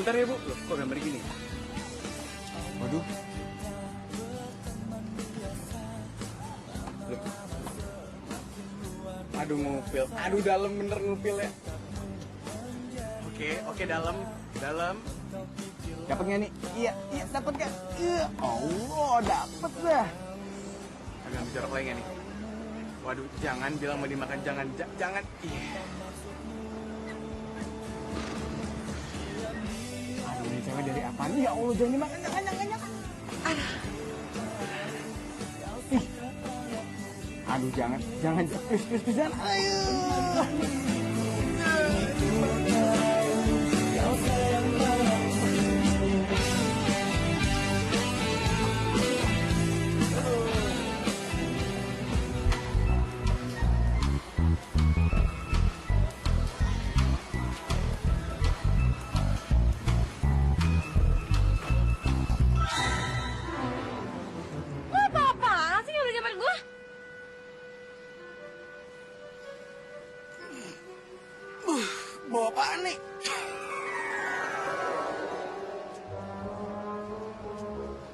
Bentar ya, Bu. Loh, kok gambar gini? Waduh. Loh. Aduh, ngupil. Aduh, dalam bener ngupil ya. Oke, dalam. Dapat nggak nih? Iya, dapat nggak? Allah, dapat dah. Agak bicara lagi nih. Waduh, jangan bilang mau dimakan, jangan. Iya. Aduh, ini cewek dari apa nih? Ya Allah, jangan dimakan, jangan. Aduh, jangan. Please, jangan. Ayo. Bawa apaan nih?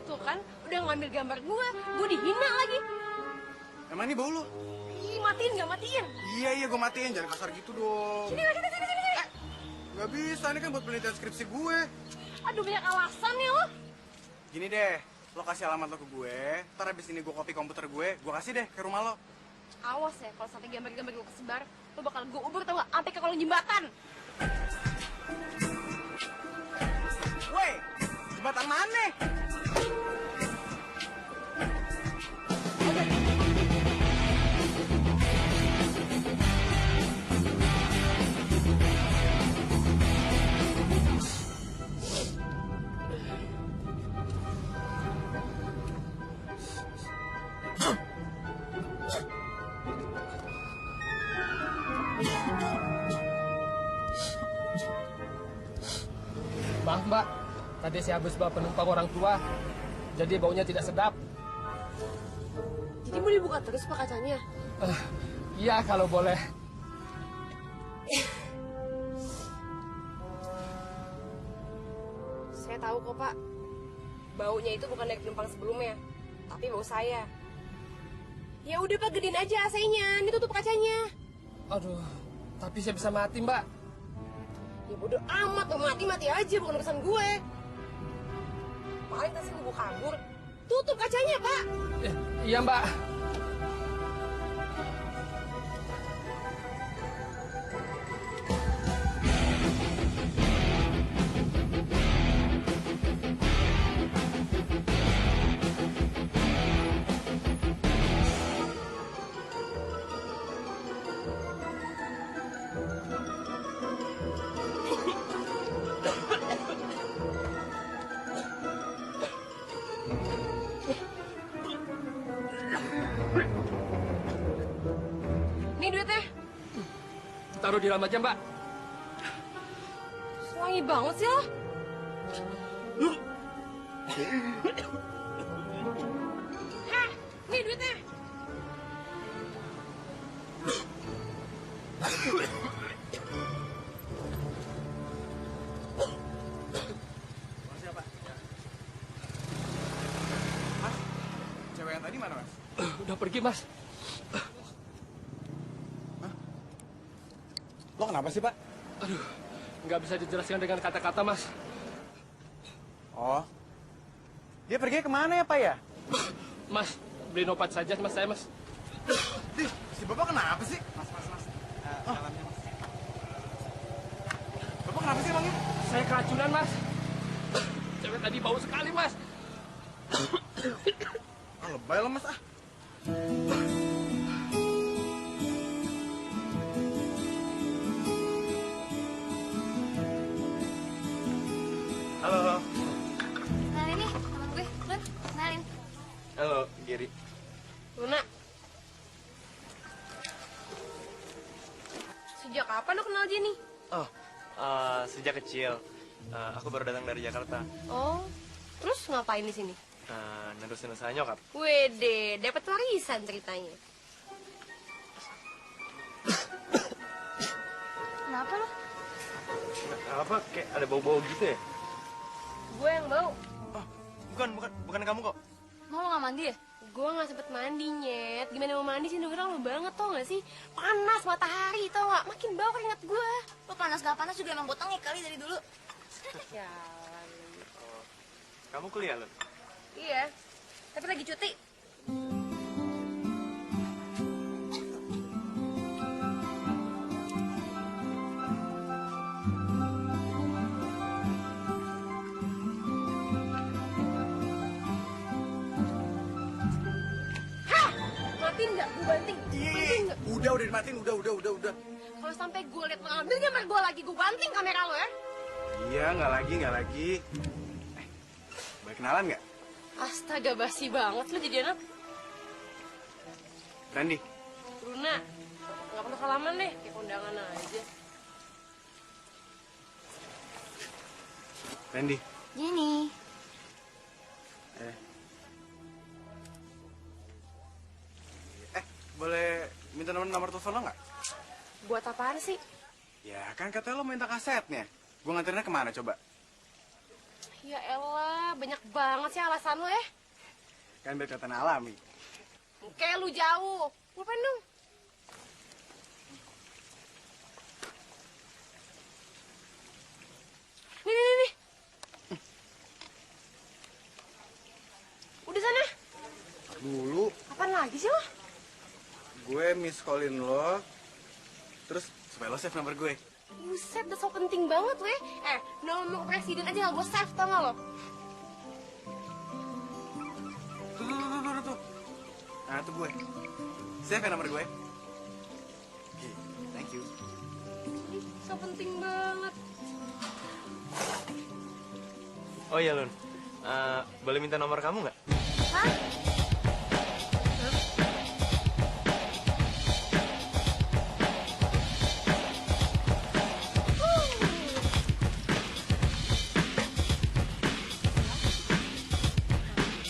Tuh kan, udah ngambil gambar gue dihina lagi. Emang ini bau lu? Ih, matiin gak matiin? Iya, gue matiin, jangan kasar gitu dong. Sini. Gak bisa, ini kan buat penelitian skripsi gue. Aduh, banyak alasan ya lo. Gini deh, lo kasih alamat lo ke gue, ntar abis ini gue copy komputer gue kasih deh ke rumah lo. Awas ya, kalau sampai gambar-gambar gue kesebar, lo bakal gue ubur tau gak, sampai ke kolong jembatan. Woi, jembatan mana? Maaf Mbak, tadi saya habis bawa penumpang orang tua, jadi baunya tidak sedap. Jadi mau dibuka terus pak kacanya? Iya kalau boleh. Saya tahu kok pak, baunya itu bukan dari penumpang sebelumnya, tapi bau saya. Ya udah pak, gedein aja AC-nya, ini tutup kacanya. Aduh, tapi saya bisa mati Mbak. Ya bodo amat, lo mati aja, bukan urusan gue. Paling tasnya gue kabur. Tutup kacanya, Pak. Iya, Mbak. Ini duitnya. Taruh di dalam aja, Mbak. Wangi banget sih lo. Hah, nih duitnya. Makasih ya, Pak. Mas, cewek yang tadi mana, Mas? Udah pergi, Mas. Lo kenapa sih, Pak? Aduh, nggak bisa dijelaskan dengan kata-kata, Mas. Oh, dia pergi kemana ya, Pak ya? Mas, beli obat saja mas saya, Mas. Si Bapak kenapa sih? Mas. Salamnya, Mas. Bapak kenapa sih, Bang? Saya keracunan, Mas. Cewek tadi bau sekali, Mas. Lebay lah, Mas, Halo. Kenalin nih, teman gue, Lun, kenalin. Halo, Giri. Luna. Sejak kapan lo kenal Jenny? Oh, sejak kecil. Aku baru datang dari Jakarta. Oh, terus ngapain di sini? Nerusin usaha nyokap. Wede, dapat warisan ceritanya. Kenapa lo? Apa, kayak ada bau-bau gitu ya? Gue yang bau. Oh, bukan kamu kok. Mau lo nggak mandi ya? Gue gak sempet mandi, Nyet. Gimana mau mandi sih? Dengeran lo banget, tau gak sih? Panas matahari, tau gak? Makin bau keringat gue. Lo panas gak panas juga emang botongnya kali dari dulu. Ya. Oh, kamu kuliah, Lun? Iya, tapi lagi cuti. Hah! Matiin nggak? Gue banting. Matiin nggak? Udah dimatiin, udah. Kalau sampai gue liat lo ngambil gambar gue lagi, gue banting kamera lo ya. Iya, nggak lagi. Boleh kenalan nggak? Astaga, basi banget lo jadi anak. Randy. Luna, nggak perlu salaman deh, kayak kondangan aja. Randy. Jenny. Boleh minta nomor telepon lo nggak? Buat apaan sih? Ya kan katanya lo minta kasetnya. Gue nganterinnya kemana coba? Ya elah, banyak banget sih alasan lo ya. Kan biar kelihatan alami. Kayak lu jauh. Ngapain dong? Nih. Udah sana. Dulu Apaan lagi sih lo? gue miss callin lo, terus supaya lo save nomor gue. Buset, udah so penting banget lo ya. Nomor presiden aja gak gue save, tau gak lo? Tuh. Nah, itu gue. Save ya nomor gue. Oke, thank you. So penting banget. Oh iya, Lun. Boleh minta nomor kamu nggak? Hah?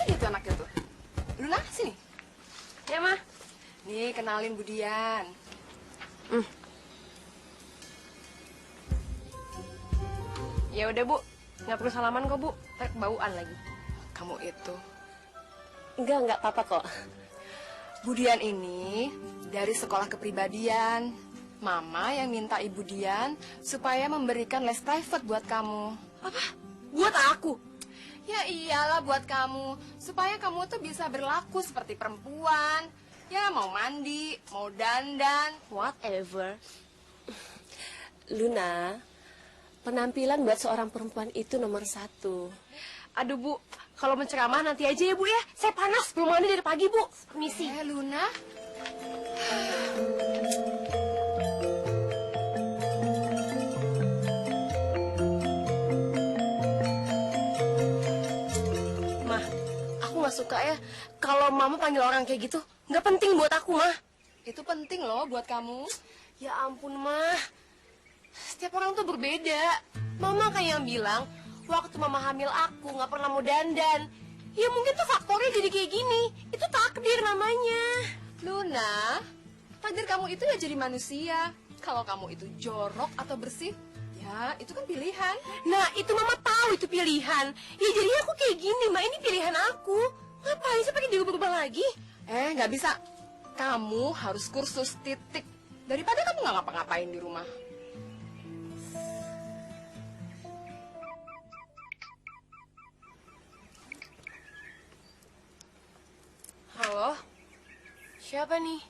Itu anaknya tuh. Luna, sini. Ya, mah. Nih, kenalin Budian. Ya udah, Bu. Nggak perlu salaman kok, Bu. Ntar kebauan lagi. Kamu itu. Nggak apa-apa kok. Budian ini dari sekolah kepribadian. Mama yang minta Ibu Dian supaya memberikan les private buat kamu. Apa? Buat aku? Ya iyalah buat kamu. Supaya kamu tuh bisa berlaku seperti perempuan. Ya mau mandi, mau dandan. Whatever. Luna, penampilan buat seorang perempuan itu nomor 1. Aduh, Bu. Kalau menceramah nanti aja ya, Bu ya. Saya panas. Belum mandi dari pagi, Bu. Permisi. Luna. Mah, aku nggak suka ya kalau Mama panggil orang kayak gitu. Nggak penting buat aku, Mah. Itu penting loh buat kamu. Ya ampun, Mah. Setiap orang tuh berbeda. Mama kayak yang bilang, waktu Mama hamil aku nggak pernah mau dandan. Ya mungkin tuh faktornya jadi kayak gini. Itu takdir namanya. Luna, takdir kamu itu ya jadi manusia. Kalau kamu itu jorok atau bersih, ya itu kan pilihan. Nah, itu Mama tahu itu pilihan. Ya jadinya aku kayak gini, Ma. Ini pilihan aku. Ngapain sih pakai diubah-ubah lagi? Nggak bisa. Kamu harus kursus titik. Daripada kamu nggak ngapa-ngapain di rumah. Halo? Siapa nih?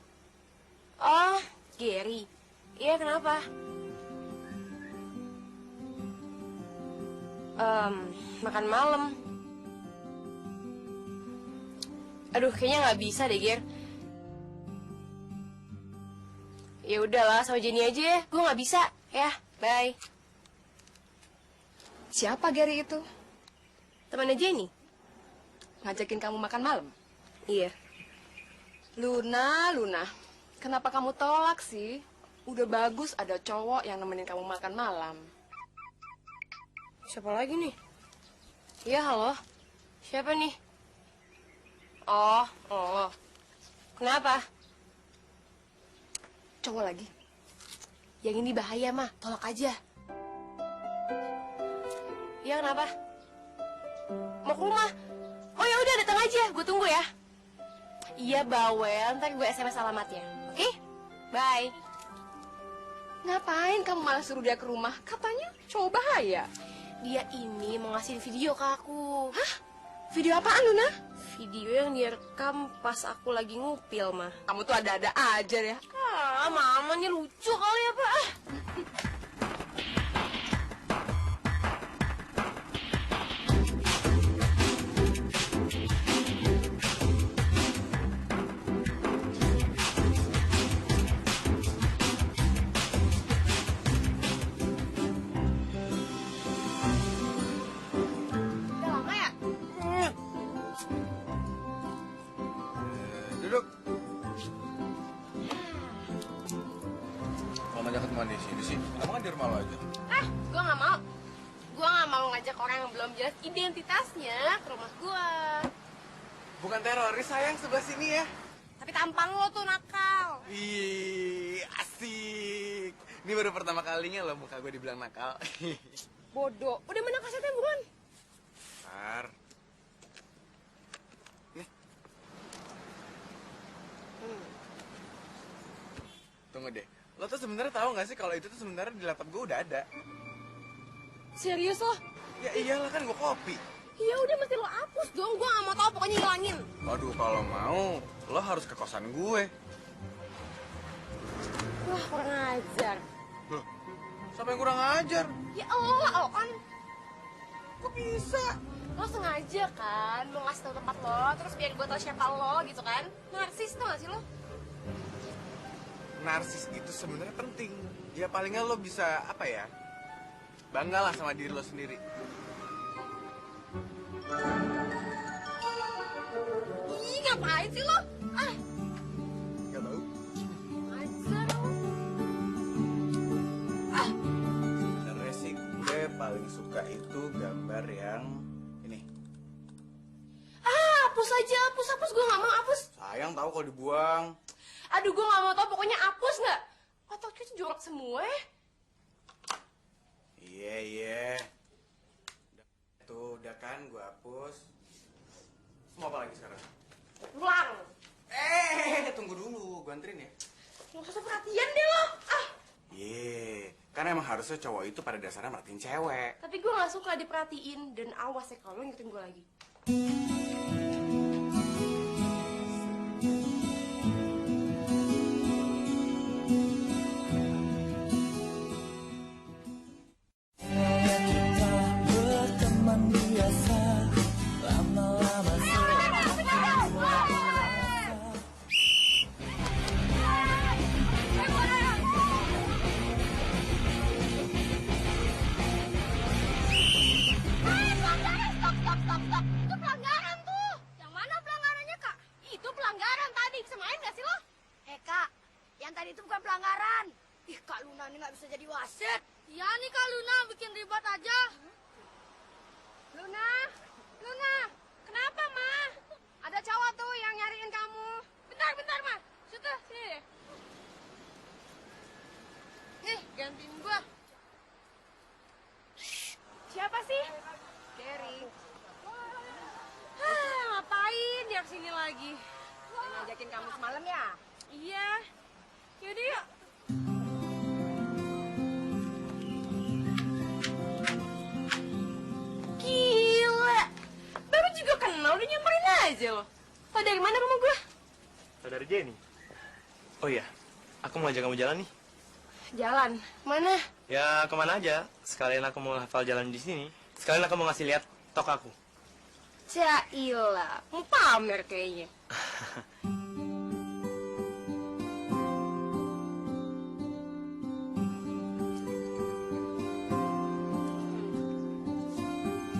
Oh, Gary. Iya, kenapa? Makan malam. Aduh, kayaknya nggak bisa deh, Ger. Ya udahlah, sama Jenny aja ya. Gue nggak bisa. Ya, bye. Siapa Gary itu? Temannya Jenny? Ngajakin kamu makan malam? Iya. Luna, kenapa kamu tolak sih? Udah bagus ada cowok yang nemenin kamu makan malam. Siapa lagi nih? Iya, halo. Siapa nih? Oh. Kenapa? Cowok lagi? Yang ini bahaya, mah. Tolak aja. Iya, kenapa? mau ke rumah. Oh ya udah, datang aja, gue tunggu ya. Iya bawel, ntar gue SMS alamatnya. Oke? Bye. Ngapain kamu malah suruh dia ke rumah? Katanya cowok bahaya. Dia ini mau ngasih video ke aku. Hah? Video apaan, Luna? Video yang direkam pas aku lagi ngupil, mah. Kamu tuh ada-ada aja ya. Ah, mama nih lucu kali ya, Pak. Udah lama ya? Duduk. Mau ngajak ketemuan di sini sih? Kamu kan di rumah lo aja. Gue nggak mau. Gue nggak mau ngajak orang yang belum jelas identitasnya ke rumah gue. Bukan teroris sayang, sebelah sini ya. Tapi tampang lo tuh nakal. Ih, asik. Ini baru pertama kalinya loh muka gue dibilang nakal. Bodoh. Udah mana kasetnya buruan? Bentar. Nih. Tunggu deh. Lo tuh sebenarnya tahu nggak sih kalau itu tuh sebenarnya di laptop gue udah ada. Serius lo? Ya iyalah kan gue copy. Ya udah mesti lo hapus dong. Gue nggak mau tahu, pokoknya hilangin. Waduh, kalau mau lo harus ke kosan gue. Wah, kurang ajar. Loh, siapa yang kurang ajar? Ya Allah, kan Kok bisa? lo sengaja kan mau ngasih tau tempat lo, terus biar gue tau siapa lo gitu kan. Narsis tuh gak sih lo? Narsis itu sebenarnya penting. Ya palingnya lo bisa apa ya? Bangga lah sama diri lo sendiri. Ih, ngapain sih lo? Gak tahu. Ajar lo. Sebenarnya sih gue paling suka itu gambar yang ini. Hapus aja, hapus. Gue gak mau hapus. Sayang tahu kalau dibuang. Aduh, gue gak mau tau, pokoknya hapus nggak? Otaknya tuh jorok semua ya. Iya. Tuh, udah kan gue hapus. Mau apa lagi sekarang? Pulang. Tunggu dulu, gue anterin ya. Gak usah perhatian deh lo. Karena emang harusnya cowok itu pada dasarnya merhatiin cewek. Tapi gue gak suka diperhatiin. Dan awas ya kalau lo ngingetin gue lagi. Stop. Itu pelanggaran tuh. Yang mana pelanggarannya, Kak? Itu pelanggaran tadi. Bisa main gak sih lo? Kak, yang tadi itu bukan pelanggaran. Ih, Kak Luna ini nggak bisa jadi wasit. Ya nih Kak Luna bikin ribet aja. Luna, kenapa Ma? Ada cowok tuh yang nyariin kamu. Bentar Ma, situ sini deh. Nih, gantiin gua. Siapa sih? Gary. Ngapain dia kesini lagi? Ngajakin kamu semalam ya? Iya. Yaudah yuk. Gila. Baru juga kenal udah nyamperin aja lo. Tau dari mana rumah gue? Saudara Jenny. Oh iya, aku mau ajak kamu jalan nih. Jalan. Mana? Ya kemana aja. Sekalian aku mau hafal jalan di sini. Sekalian aku mau ngasih lihat tok aku. Cailah. Mau pamer kayaknya.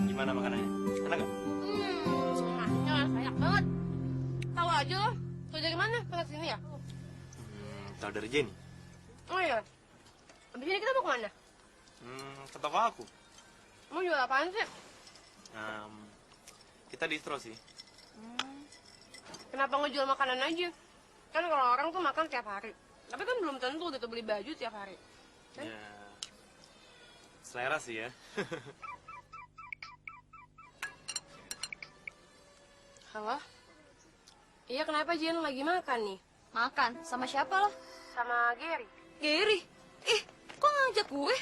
Gimana makanannya? Enak gak? Emaknya banyak banget. Tahu aja lo. Tahu dari mana? Pernah sini ya? Tahu dari Jenny. Oh iya. Abis ini kita mau kemana? Ke toko aku. Mau jual apaan sih? Kita distro sih. Kenapa ngejual makanan aja? Kan kalau orang tuh makan tiap hari. Tapi kan belum tentu gitu beli baju tiap hari. Kan? Ya, selera sih ya. Halo? Iya, kenapa Jen? Lagi makan nih? Makan? Sama siapa lo? Sama Gary. Gary? Ih, kok ngajak gue?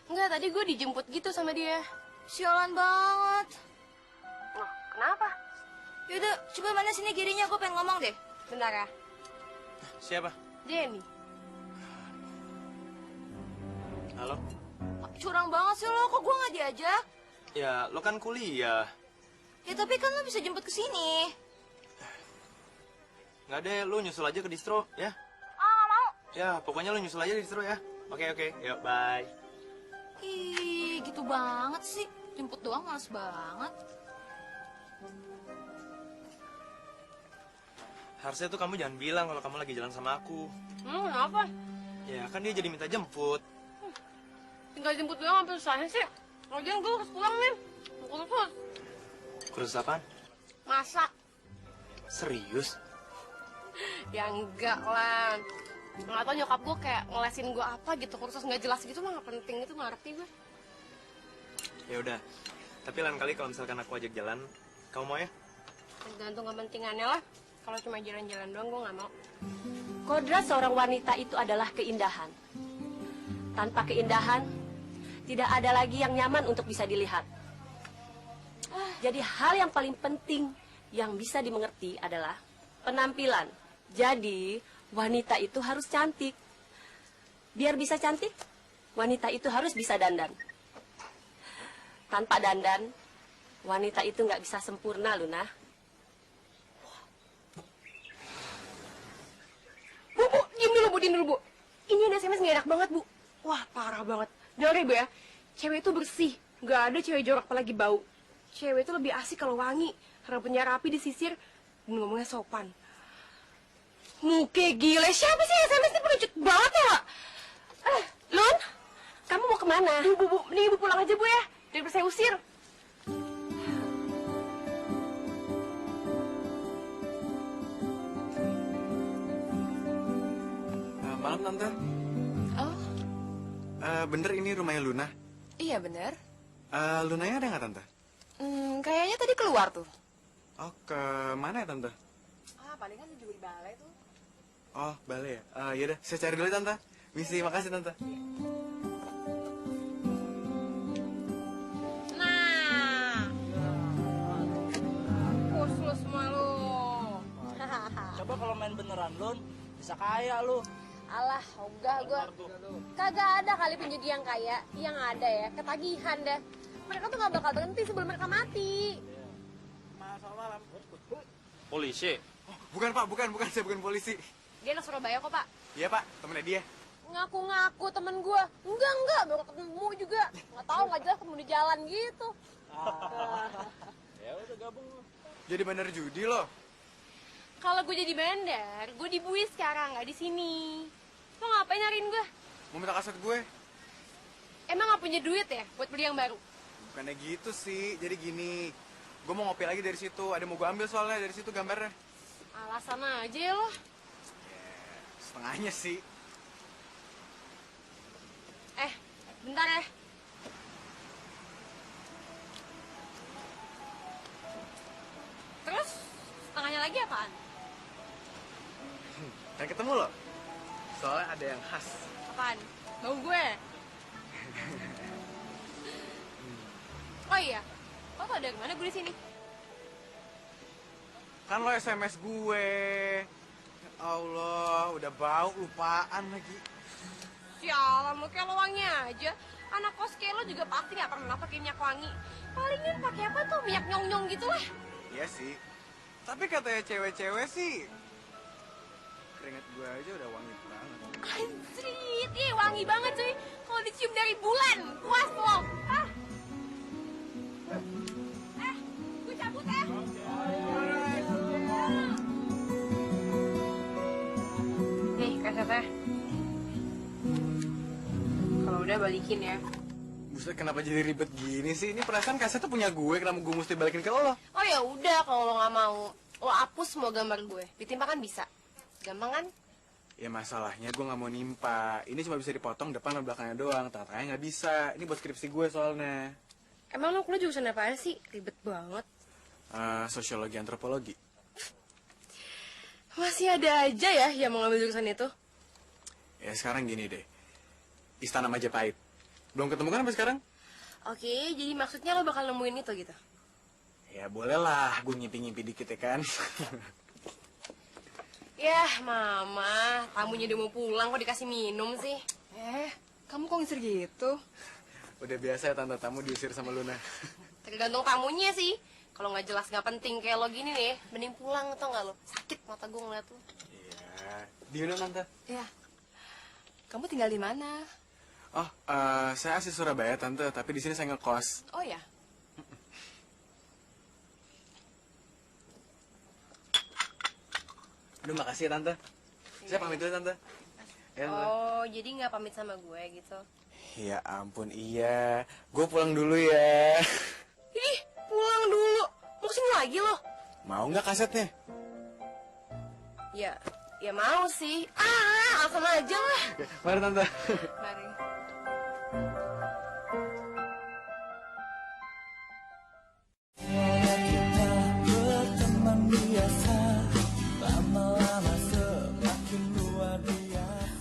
Enggak, tadi gue dijemput gitu sama dia. Sialan banget. Loh, kenapa? Yaudah, coba mana sini Garynya, gue pengen ngomong deh. Bentar ya. Siapa? Jenny. Halo? Curang banget sih lo, kok gue nggak diajak? Ya, lo kan kuliah. Ya tapi kan lo bisa jemput ke sini. Nggak deh, lo nyusul aja ke distro, ya? Nggak mau. Ya, pokoknya lo nyusul aja di distro ya. Oke, yuk, bye. Ih, gitu banget sih. Jemput doang males banget. Harusnya tuh kamu jangan bilang kalau kamu lagi jalan sama aku. Kenapa? Ya, kan dia jadi minta jemput. Tinggal jemput doang sampai selesai sih. Lagian gue harus pulang nih. Kursus. Kursus apaan? Masak. Serius? Ya enggak lah. Nggak tau nyokap gue kayak ngelesin gue apa gitu. Kursus nggak jelas gitu mah nggak penting itu, nggak ngerti gue. Ya udah. Tapi lain kali kalau misalkan aku ajak jalan, kamu mau ya? Tergantung kepentingannya lah. Kalau cuma jalan-jalan doang gue nggak mau. Kodrat seorang wanita itu adalah keindahan. Tanpa keindahan, tidak ada lagi yang nyaman untuk bisa dilihat. Jadi hal yang paling penting yang bisa dimengerti adalah penampilan. Jadi wanita itu harus cantik. Biar bisa cantik, wanita itu harus bisa dandan. Tanpa dandan, wanita itu nggak bisa sempurna, Luna. Bu, diam dulu, Bu. Ini ada SMS nggak enak banget, Bu. Wah, parah banget. Dengar ya, Bu ya. Cewek itu bersih. Nggak ada cewek jorok apalagi bau. Cewek itu lebih asik kalau wangi. Rambutnya rapi, disisir, dan ngomongnya sopan. Muke gile. Siapa sih SMS ini pengecut banget ya? Lun, kamu mau kemana? Bu, mending Ibu pulang aja, Bu ya. Daripada saya usir. Malam, Tante. Oh, Bener ini rumahnya Luna? iya bener. Lunanya ada nggak, Tante? Kayaknya tadi keluar tuh. Oh, ke mana ya, Tante? Palingan juga di balai tuh. Oh, balai ya? Yaudah, saya cari dulu, Tante. Misi, makasih, Tante. Nah. Pus lu semua lu. Coba kalau main beneran Lun, bisa kaya lu. Alah, ogah gua. Kagak ada kali penjudi yang kaya. Yang ada ya, ketagihan dah. Mereka tuh gak bakal berhenti sebelum mereka mati. Polisi? Oh, bukan, Pak. Bukan. Saya bukan polisi. Dia anak Surabaya kok, Pak. Iya, Pak. Temennya dia. Ngaku-ngaku temen gua. Enggak. Baru ketemu juga. Nggak tahu, nggak jelas ketemu di jalan gitu. Ya udah gabung lu. Jadi bener judi loh. Kalau gue jadi bandar, gue di Bui sekarang, nggak di sini. Lo ngapain nyariin gue? Mau minta kaset gue? Emang nggak punya duit ya buat beli yang baru? Bukannya gitu sih. Jadi gini. Gue mau ngopi lagi dari situ. Ada mau gue ambil soalnya dari situ gambarnya. Alasan aja ya lo. Setengahnya sih. Bentar ya. Terus setengahnya lagi apaan? Kan ketemu loh. Soalnya ada yang khas. Apaan? Bau gue? Oh iya, lo tau dari mana gue di sini? Kan lo SMS gue. Ya Allah, udah bau, lupaan lagi. Sialan lo, kayak lo wangi aja. Anak kos kayak lo juga pasti gak pernah pakai minyak wangi. Palingan pakai apa tuh, minyak nyong-nyong gitu lah. Iya sih. Tapi katanya cewek-cewek sih, keringat gue aja udah wangi banget. Anjrit, wangi banget cuy. Kalau dicium dari bulan, puas lo. Gue cabut ya. Nih kasetnya. Kalau udah balikin ya. Buset, kenapa jadi ribet gini sih? Ini perasaan kaset tuh punya gue, kenapa gue mesti balikin ke lo? Oh ya udah, kalau lo nggak mau, lo hapus semua gambar gue. Ditimpa kan bisa. Gampang kan? Ya masalahnya gue nggak mau nimpa. Ini cuma bisa dipotong depan dan belakangnya doang. Tengah-tengahnya nggak bisa. Ini buat skripsi gue soalnya. Emang lo kuliah jurusan apaan sih? Ribet banget. Sosiologi antropologi. Masih ada aja ya yang mau ngambil jurusan itu. Ya sekarang gini deh. Istana Majapahit. Belum ketemu kan sampai sekarang? Oke, jadi maksudnya lo bakal nemuin itu gitu? Ya boleh lah, gue ngimpi-ngimpi dikit ya kan. Yah, Mama, tamunya udah mau pulang kok dikasih minum sih. Kamu kok ngisir gitu? Udah biasa ya tante tamu diusir sama Luna. Tergantung tamunya sih. Kalau nggak jelas nggak penting kayak lo gini nih, mending pulang atau nggak lo? Sakit mata gue ngeliat lo. Iya, di mana tante? Ya. Kamu tinggal di mana? Oh, saya asli Surabaya tante, tapi di sini saya ngekos. Oh ya. Aduh makasih ya tante. Saya pamit dulu tante. Ya, tante. Oh, jadi nggak pamit sama gue gitu? Ya ampun iya, gue pulang dulu ya. Ih, pulang dulu. Mau kesini lagi lo? Mau nggak kasetnya? Ya mau sih. Langsung aja lah. Mari tante. Mari.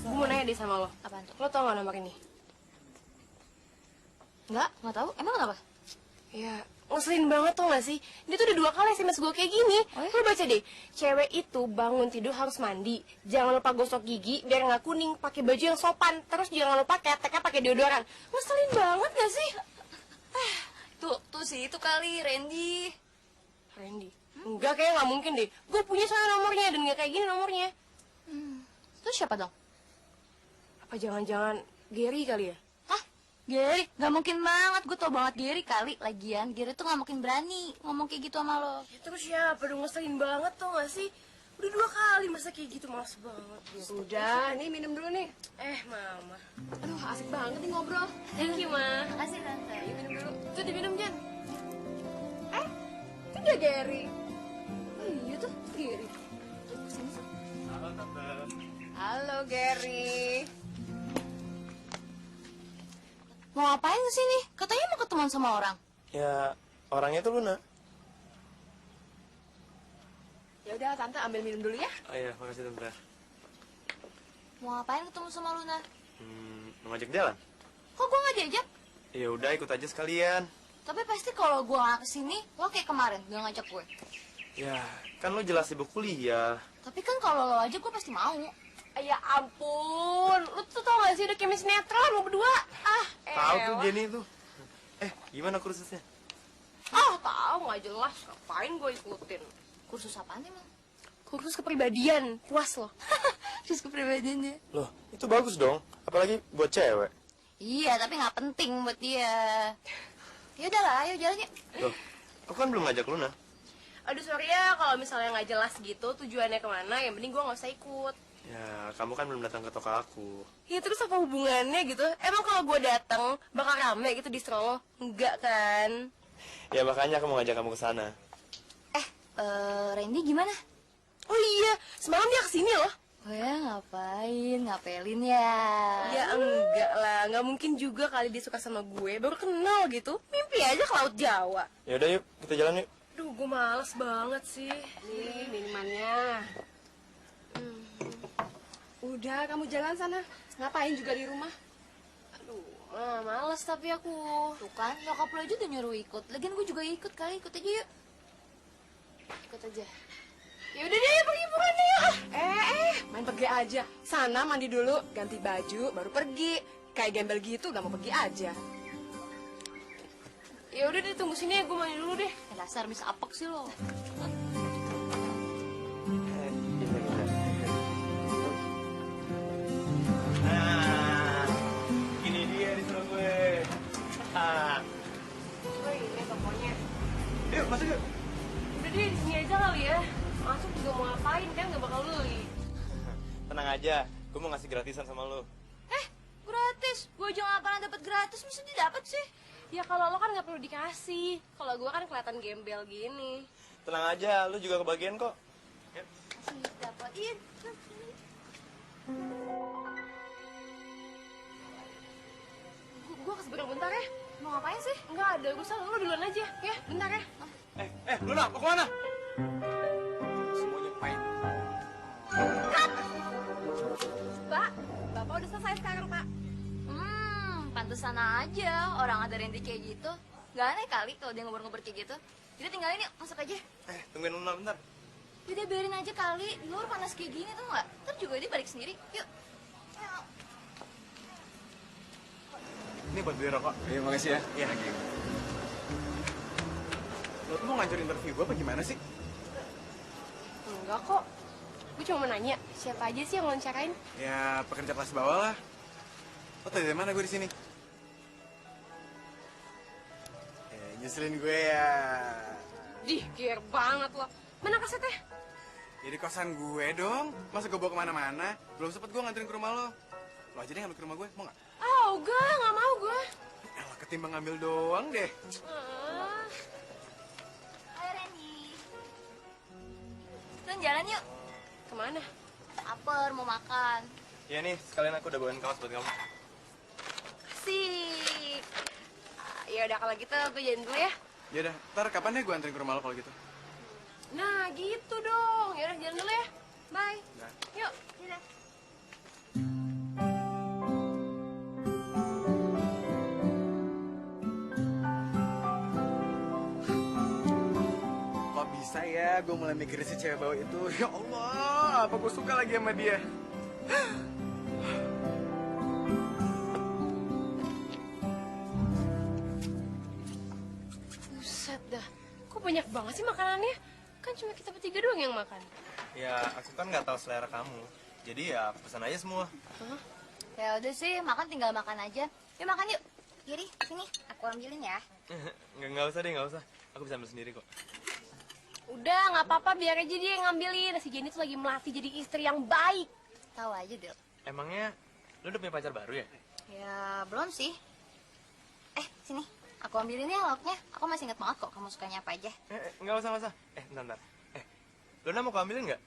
Gue mau nanya deh sama lo. Apaan tuh? Lo tau gak nomor ini? Nggak tahu. Emang kenapa? Ya, ngeselin banget tau gak sih? Dia tuh udah 2 kali SMS gue kayak gini. Oh ya? Lo baca deh, cewek itu bangun tidur harus mandi. Jangan lupa gosok gigi biar gak kuning. Pakai baju yang sopan. Terus jangan lupa keteknya pakai deodoran. Ngeselin banget gak sih? Tuh sih itu kali Randy. Randy? Enggak, kayaknya gak mungkin deh. Gue punya soalnya nomornya dan gak kayak gini nomornya. Terus siapa dong? Apa jangan-jangan Gary kali ya? Hah? Gary? Gak mungkin banget. Gue tau banget Gary kali. Lagian Gary tuh gak mungkin berani ngomong kayak gitu sama lo. Ya, terus siapa? Udah ngeselin banget tau gak sih? Udah 2 kali masa kayak gitu, males banget. Udah, nih minum dulu nih. Mama. Aduh, asik banget nih ngobrol. Thank you, Ma. Makasih tante. Ayo minum dulu. Tuh diminum, Jan. Itu dia Gary. Oh iya tuh, Gary. Halo tante. Halo Gary. Mau ngapain kesini? Katanya mau ketemuan sama orang. Ya orangnya tuh Luna. Ya udah, tante ambil minum dulu ya. Oh iya, makasih tante. Mau ngapain ketemu sama Luna? Mau ngajak jalan? Kok gue gak diajak? Ya udah ikut aja sekalian. Tapi pasti kalau gue gak kesini, lo kayak kemarin gak ngajak gue. Ya kan lo jelas sibuk kuliah. Tapi kan kalau lo ajak gue pasti mau. Ya ampun, lu tuh tau gak sih udah kayak sinetron lo berdua? Tahu tuh Jenny tuh. Gimana kursusnya? Tahu nggak jelas, ngapain gue ikutin? Kursus apaan emang? Kursus kepribadian, puas loh. Kursus kepribadiannya. Loh itu bagus dong, apalagi buat cewek. Iya, tapi nggak penting buat dia. Ya udahlah, ayo jalan yuk. Loh, aku kan belum ngajak Luna. Aduh sorry ya kalau misalnya nggak jelas gitu tujuannya kemana, yang penting gue nggak usah ikut. Ya, kamu kan belum datang ke toko aku. Ya terus apa hubungannya gitu? Emang kalau gue datang bakal rame gitu di Solo? Enggak kan? Ya makanya aku mau ngajak kamu ke sana. Randy gimana? Oh iya, semalam dia kesini loh. Oh ya, ngapain? Ngapelin ya? Ya enggak lah, nggak mungkin juga kali dia suka sama gue. Baru kenal gitu, mimpi aja ke Laut Jawa. Ya udah yuk, kita jalan yuk. Duh, gue males banget sih. Nih minumannya. Udah, kamu jalan sana. Ngapain juga di rumah? Aduh, males tapi aku. Tuh kan, nyokap lo aja udah nyuruh ikut. Lagian gue juga ikut kali, ikut aja yuk. Ikut aja. Ya udah deh, pergi bukannya ya. Main pergi aja. Sana mandi dulu, ganti baju, baru pergi. Kayak gembel gitu, gak mau pergi aja. Ya udah deh, tunggu sini ya, gue mandi dulu deh. Dasar mis apek sih lo. Nah, ini dia disuruh gue. Oh ini tokonya. Yuk, masuk yuk. Udah deh, di sini aja kali ya. Masuk juga mau ngapain kan, gak bakal beli. Tenang aja, gue mau ngasih gratisan sama lo. Gratis? Gue aja gak pernah dapet gratis, mesti didapat sih. Ya kalau lo kan gak perlu dikasih. Kalau gue kan kelihatan gembel gini. Tenang aja, lo juga kebagian kok. Yuk. Dapatin. Gue ke seberang bentar ya. Mau ngapain sih? Enggak ada, gue lo duluan aja. Ya, bentar ya. Luna, mau kemana? Semuanya pahit. Pak, Bapak udah selesai sekarang, Pak. Pantesan aja orang ada Randy kayak gitu. Gak aneh kali kalau dia ngobrol-ngobrol kayak gitu. Jadi tinggalin yuk, masuk aja. Tungguin Luna bentar. Udah biarin aja kali, di luar panas kayak gini tuh nggak? Ntar juga dia balik sendiri. Yuk. Ini buat beli rokok. Iya, makasih ya. Iya. Lo tuh mau ngancurin interview gue apa gimana sih? Enggak kok. Gue cuma mau nanya, siapa aja sih yang wawancarain? Ya, pekerja kelas bawah lah. Lo tau dari mana gue di sini? Nyusulin gue ya. Dih, gear banget lo. Mana kasetnya? Jadi kosan gue dong. Masa gue bawa kemana-mana? Belum sempet gue nganterin ke rumah lo. Lo aja deh ngambil ke rumah gue, mau gak? Nggak mau gue. Elah, ketimbang ngambil doang deh. Ayo Randy. Tuh jalan yuk. Kemana? Lapar, mau makan. Iya nih, sekalian aku udah bawain kaos buat kamu. Asik. Ya udah kalau gitu gue jalan dulu ya. Yaudah, ntar kapan deh gue anterin ke rumah lo kalau gitu? Nah gitu dong. Ya udah jalan dulu ya. Bye. Nah. Yuk. Kok bisa ya gue mulai mikirin si cewek bawah itu? Ya Allah, apa gue suka lagi sama dia? Buset dah. Kok banyak banget sih makanannya? Kan cuma kita bertiga doang yang makan. Ya, aku kan nggak tahu selera kamu. Jadi ya pesan aja semua. Ya udah sih, makan tinggal makan aja. Yuk makan yuk. Giri, sini, aku ambilin ya. Nggak usah deh, nggak usah. Aku bisa ambil sendiri kok. Udah, nggak apa-apa. Biar aja dia yang ngambilin. Si Jenny tuh lagi melatih jadi istri yang baik. Tahu aja, Del. Emangnya lu udah punya pacar baru ya? Ya, belum sih. Sini. Aku ambilin ya lauknya. Aku masih inget banget kok kamu sukanya apa aja. Nggak usah, nggak usah. Bentar. Luna mau aku ambilin nggak?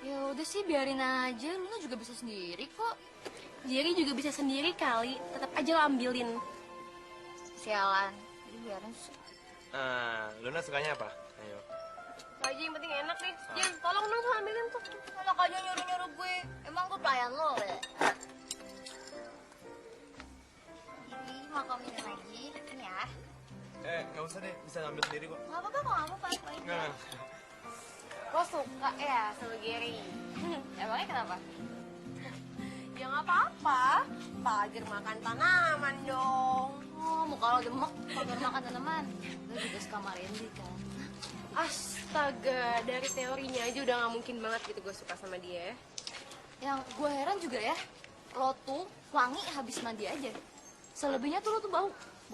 Ya udah sih, biarin aja. Luna juga bisa sendiri kok. Jerry juga bisa sendiri kali. Tetap aja lo ambilin. Sialan. Jadi biarin sih. Luna sukanya apa? Ayo. Lo aja yang penting enak nih. Jen, tolong dong tuh ambilin tuh. Kalau aja nyuruh-nyuruh gue. Emang gue pelayan lo ya? Jadi mau kamu minum lagi? Ini ya. Nggak usah deh. Bisa ambil sendiri kok. Nggak apa-apa kok, nggak apa-apa. Nggak. Lo suka ya sama Gary? Emangnya kenapa? Ya nggak apa-apa. Pagar makan tanaman dong. Oh, muka lo gemek. Pagar makan tanaman. Lo juga suka sama Randy kan? Astaga, dari teorinya aja udah nggak mungkin banget gitu gue suka sama dia. Yang gue heran juga ya, lo tuh wangi habis mandi aja. Selebihnya tuh lo tuh bau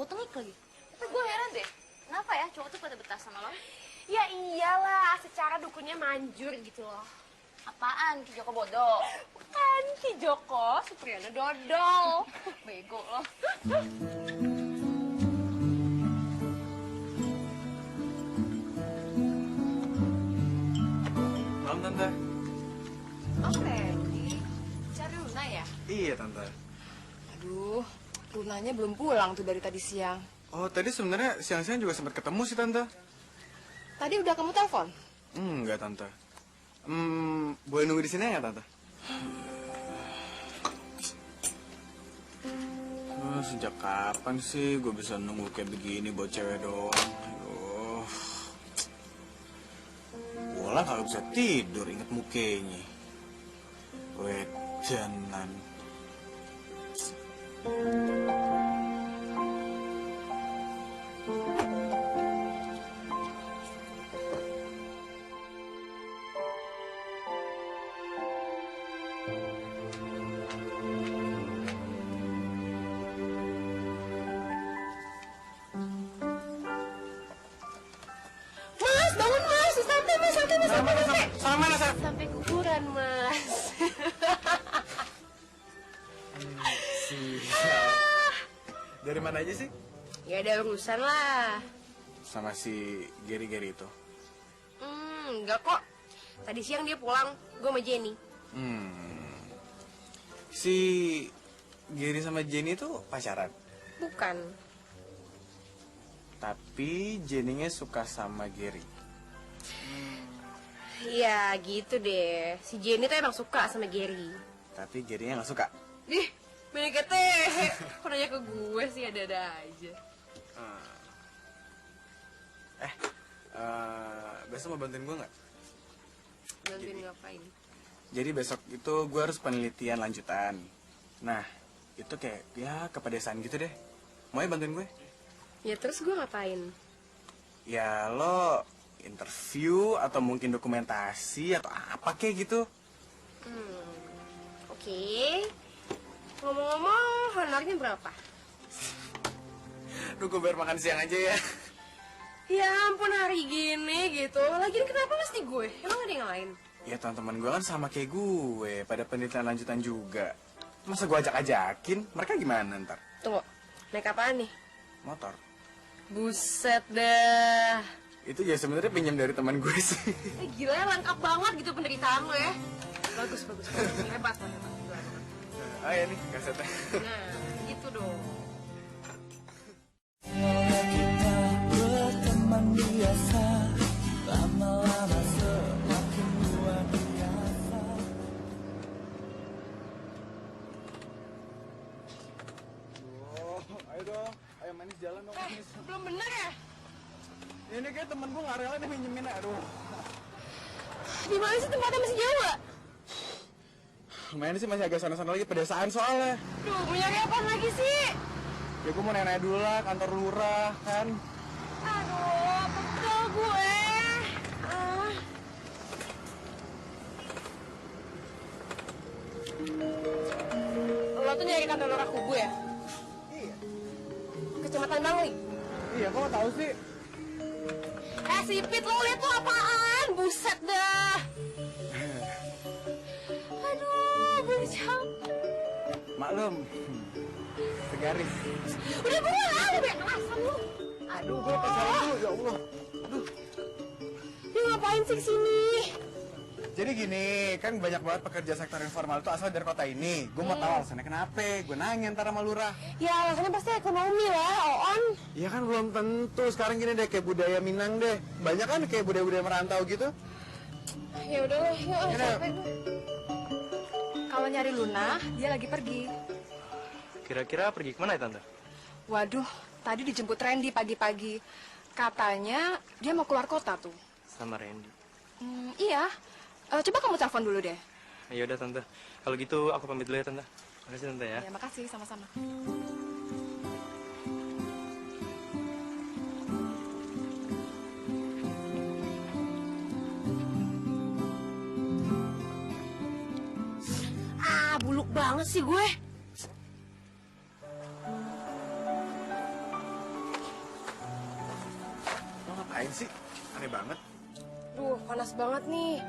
tengik lagi. Tapi gue heran deh, kenapa ya cowok tuh pada betah sama lo? Ya iyalah, secara dukunnya manjur gitu loh. Apaan, Ki Joko bodoh? Bukan, Ki Joko, Supriyana dodol. Bego lo. Malam, Tante. Oke, cari Luna ya? Iya, Tante. Aduh, Lunanya belum pulang tuh dari tadi siang. Oh, tadi sebenarnya siang-siang juga sempat ketemu sih, Tante. Tadi udah kamu telepon? Enggak, Tante. Boleh nunggu di sini ya, Tante? Sejak kapan sih gue bisa nunggu kayak begini buat cewek doang? Aduh. Bola kalau bisa tidur inget mukanya. Wedanan. Mas, bangun mas, santai mas, santai mas, santai mas. Sama mana, Sar? Sampai kuburan mas. Dari mana aja sih? Ya ada urusan lah. Sama si Gary itu. Enggak kok. Tadi siang dia pulang, gue sama Jenny. Si Gary sama Jenny itu pacaran? Bukan. Tapi Jenny-nya suka sama Gary. Iya gitu deh. Si Jenny tuh emang suka sama Gary. Tapi Gary-nya nggak suka. Ih, banyak teh. Kok nanya ke gue sih, ada-ada aja. Besok mau bantuin gue nggak? Bantuin ngapain? Jadi besok itu gue harus penelitian lanjutan. Nah, itu kayak ya kepedesaan gitu deh. Mau ya bantuin gue? Ya terus gue ngapain? Ya lo interview atau mungkin dokumentasi atau apa kayak gitu. Oke. Ngomong-ngomong, honornya berapa? Duh, gue biar makan siang aja ya. Ya ampun, hari gini gitu. Lagian kenapa mesti gue? Emang ada yang lain? Ya teman-teman gue kan sama kayak gue, pada penelitian lanjutan juga. Masa gue ajak-ajakin, mereka gimana ntar? Tunggu, naik apaan nih? Motor. Buset dah. Itu ya sebenarnya pinjam dari teman gue sih. Gila ya, lengkap banget gitu penderitaan lo ya. Bagus. Hebat. Oh ya nih, kasetnya. Nah, gitu dong. Kita berteman biasa, lama-lama semakin luar biasa. Ayo dong, ayo manis jalan dong manis. Belum bener ya? Ini kayak temen gue nggak rela nih minjemin, aduh. Di mana sih tempatnya, masih jauh gak? Lumayan sih, masih agak sana-sana lagi, pedesaan soalnya. Duh, mau nyari apa lagi sih? Ya gue mau nanya dulu lah, kantor lurah kan. Aduh, pegel gue. Lo tuh nyari kantor lurah kubu ya? Iya. Kecamatan Bangli? Iya, kok tahu sih? Sipit, lo liat tuh apaan? Buset dah. Aduh, gue capek. Maklum. Segaris. Udah buruan, lu banyak alasan lu. Aduh, gue kesal dulu, ya Allah. Aduh. Dia ngapain sih kesini? Jadi gini, kan banyak banget pekerja sektor informal itu asal dari kota ini. Gue mau tahu alasannya kenapa. Gue nanya ntar sama lurah. Ya alasannya pasti ekonomi lah, Oon. Ya kan belum tentu. Sekarang gini deh, kayak budaya Minang deh. Banyak kan kayak budaya-budaya merantau gitu. Ya udahlah, yuk. Capek gue. Kalau nyari Luna, dia lagi pergi. Kira-kira pergi kemana ya, Tante? Waduh, tadi dijemput Randy pagi-pagi. Katanya dia mau keluar kota tuh. Sama Randy. Iya. Coba kamu telepon dulu deh. Ya udah, Tante. Kalau gitu aku pamit dulu ya, Tante. Makasih, Tante ya. Ya, makasih, sama-sama. Buluk banget sih gue. Lo ngapain sih? Aneh banget. Duh, panas banget nih.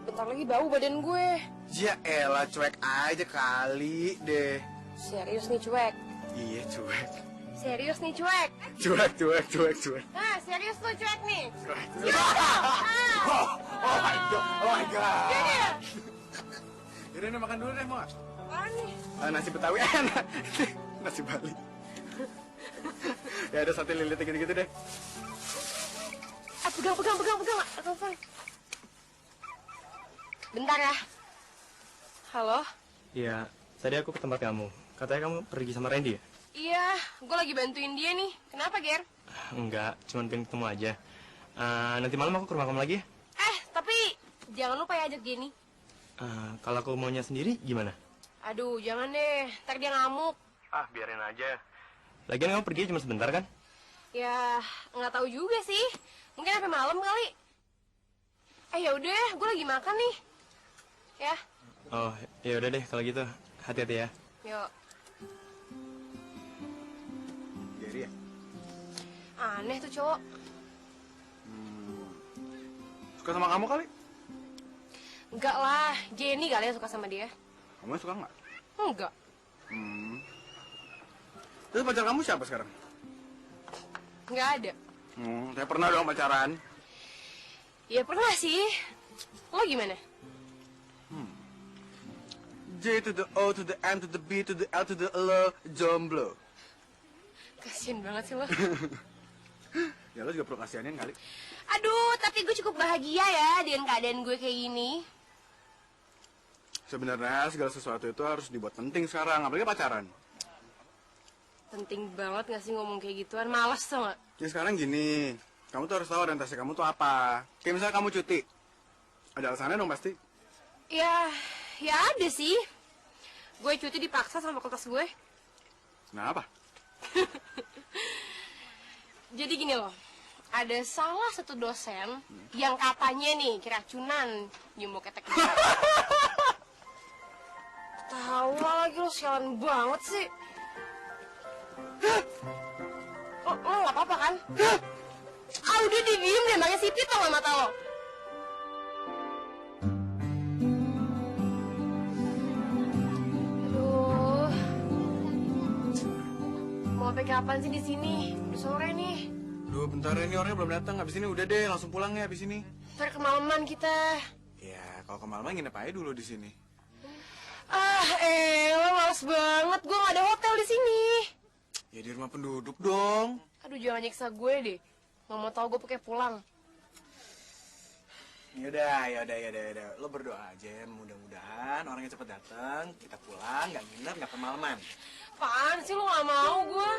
Bentar lagi bau badan gue. Ya elah, cuek aja kali deh. Serius nih, cuek. Iya, cuek. Serius nih, cuek. Cuek. Nah, serius tuh cuek nih. Oh my god. Gini. Yaudah, nih makan dulu deh, mau gak? Apaan nih? Nasi Betawi enak. Nasi Bali. Ya ada sate lilit gitu-gitu deh. Pegang. Telepon. Bentar ya. Halo? Iya, tadi aku ke tempat kamu. Katanya kamu pergi sama Randy ya? Iya, gue lagi bantuin dia nih. Kenapa, Ger? Enggak, cuma pengen ketemu aja. Nanti malam aku ke rumah kamu lagi ya? Tapi jangan lupa ya ajak Jenny. Kalau aku maunya sendiri gimana? Aduh, jangan deh. Ntar dia ngamuk. Biarin aja. Lagian kamu pergi cuma sebentar kan? Ya, nggak tahu juga sih. Mungkin sampai malam kali. Ya udah, gue lagi makan nih. Ya. Oh, ya udah deh kalau gitu. Hati-hati ya. Yuk. Jadi ya? Aneh tuh cowok. Suka sama kamu kali? Enggak lah, Jenny kali yang suka sama dia. Kamu suka nggak? Enggak. Terus pacar kamu siapa sekarang? Enggak ada. Saya pernah dong pacaran. Ya pernah sih. Lo gimana? J to the O to the M to the B to the L to the L, jomblo. Kasian banget sih lo. Ya lo juga perlu kasihanin kali. Aduh, tapi gue cukup bahagia ya dengan keadaan gue kayak gini. Sebenarnya segala sesuatu itu harus dibuat penting sekarang, apalagi pacaran. Penting banget gak sih ngomong kayak gituan? Males tau gak? Ya sekarang gini, kamu tuh harus tahu orientasi kamu tuh apa. Kayak misalnya kamu cuti, ada alasannya dong pasti. Ya ada sih. Gue cuti dipaksa sama fakultas gue. Kenapa? Jadi gini loh, ada salah satu dosen yang katanya nih keracunan nyumuk ketek gue. Tawa lagi lo, sialan banget sih. Lo gak apa-apa kan? Ah udah diem deh, makanya sipit tau gak mata lo. Aduh, mau sampai kapan sih di sini? Udah sore nih. Duh, bentar ya, ini orangnya belum datang. Abis ini udah deh, langsung pulang ya abis ini. Ntar kemalaman kita. Ya, kalau kemalaman nginep aja dulu di sini. Lo males banget. Gue gak ada hotel di sini. Ya di rumah penduduk dong. Aduh, jangan nyiksa gue deh. Gak mau tau gue pakai pulang. Yaudah. Lo berdoa aja, mudah-mudahan orangnya cepet datang, kita pulang, nggak nginep, nggak kemalaman. Apaan sih lo gak mau gue?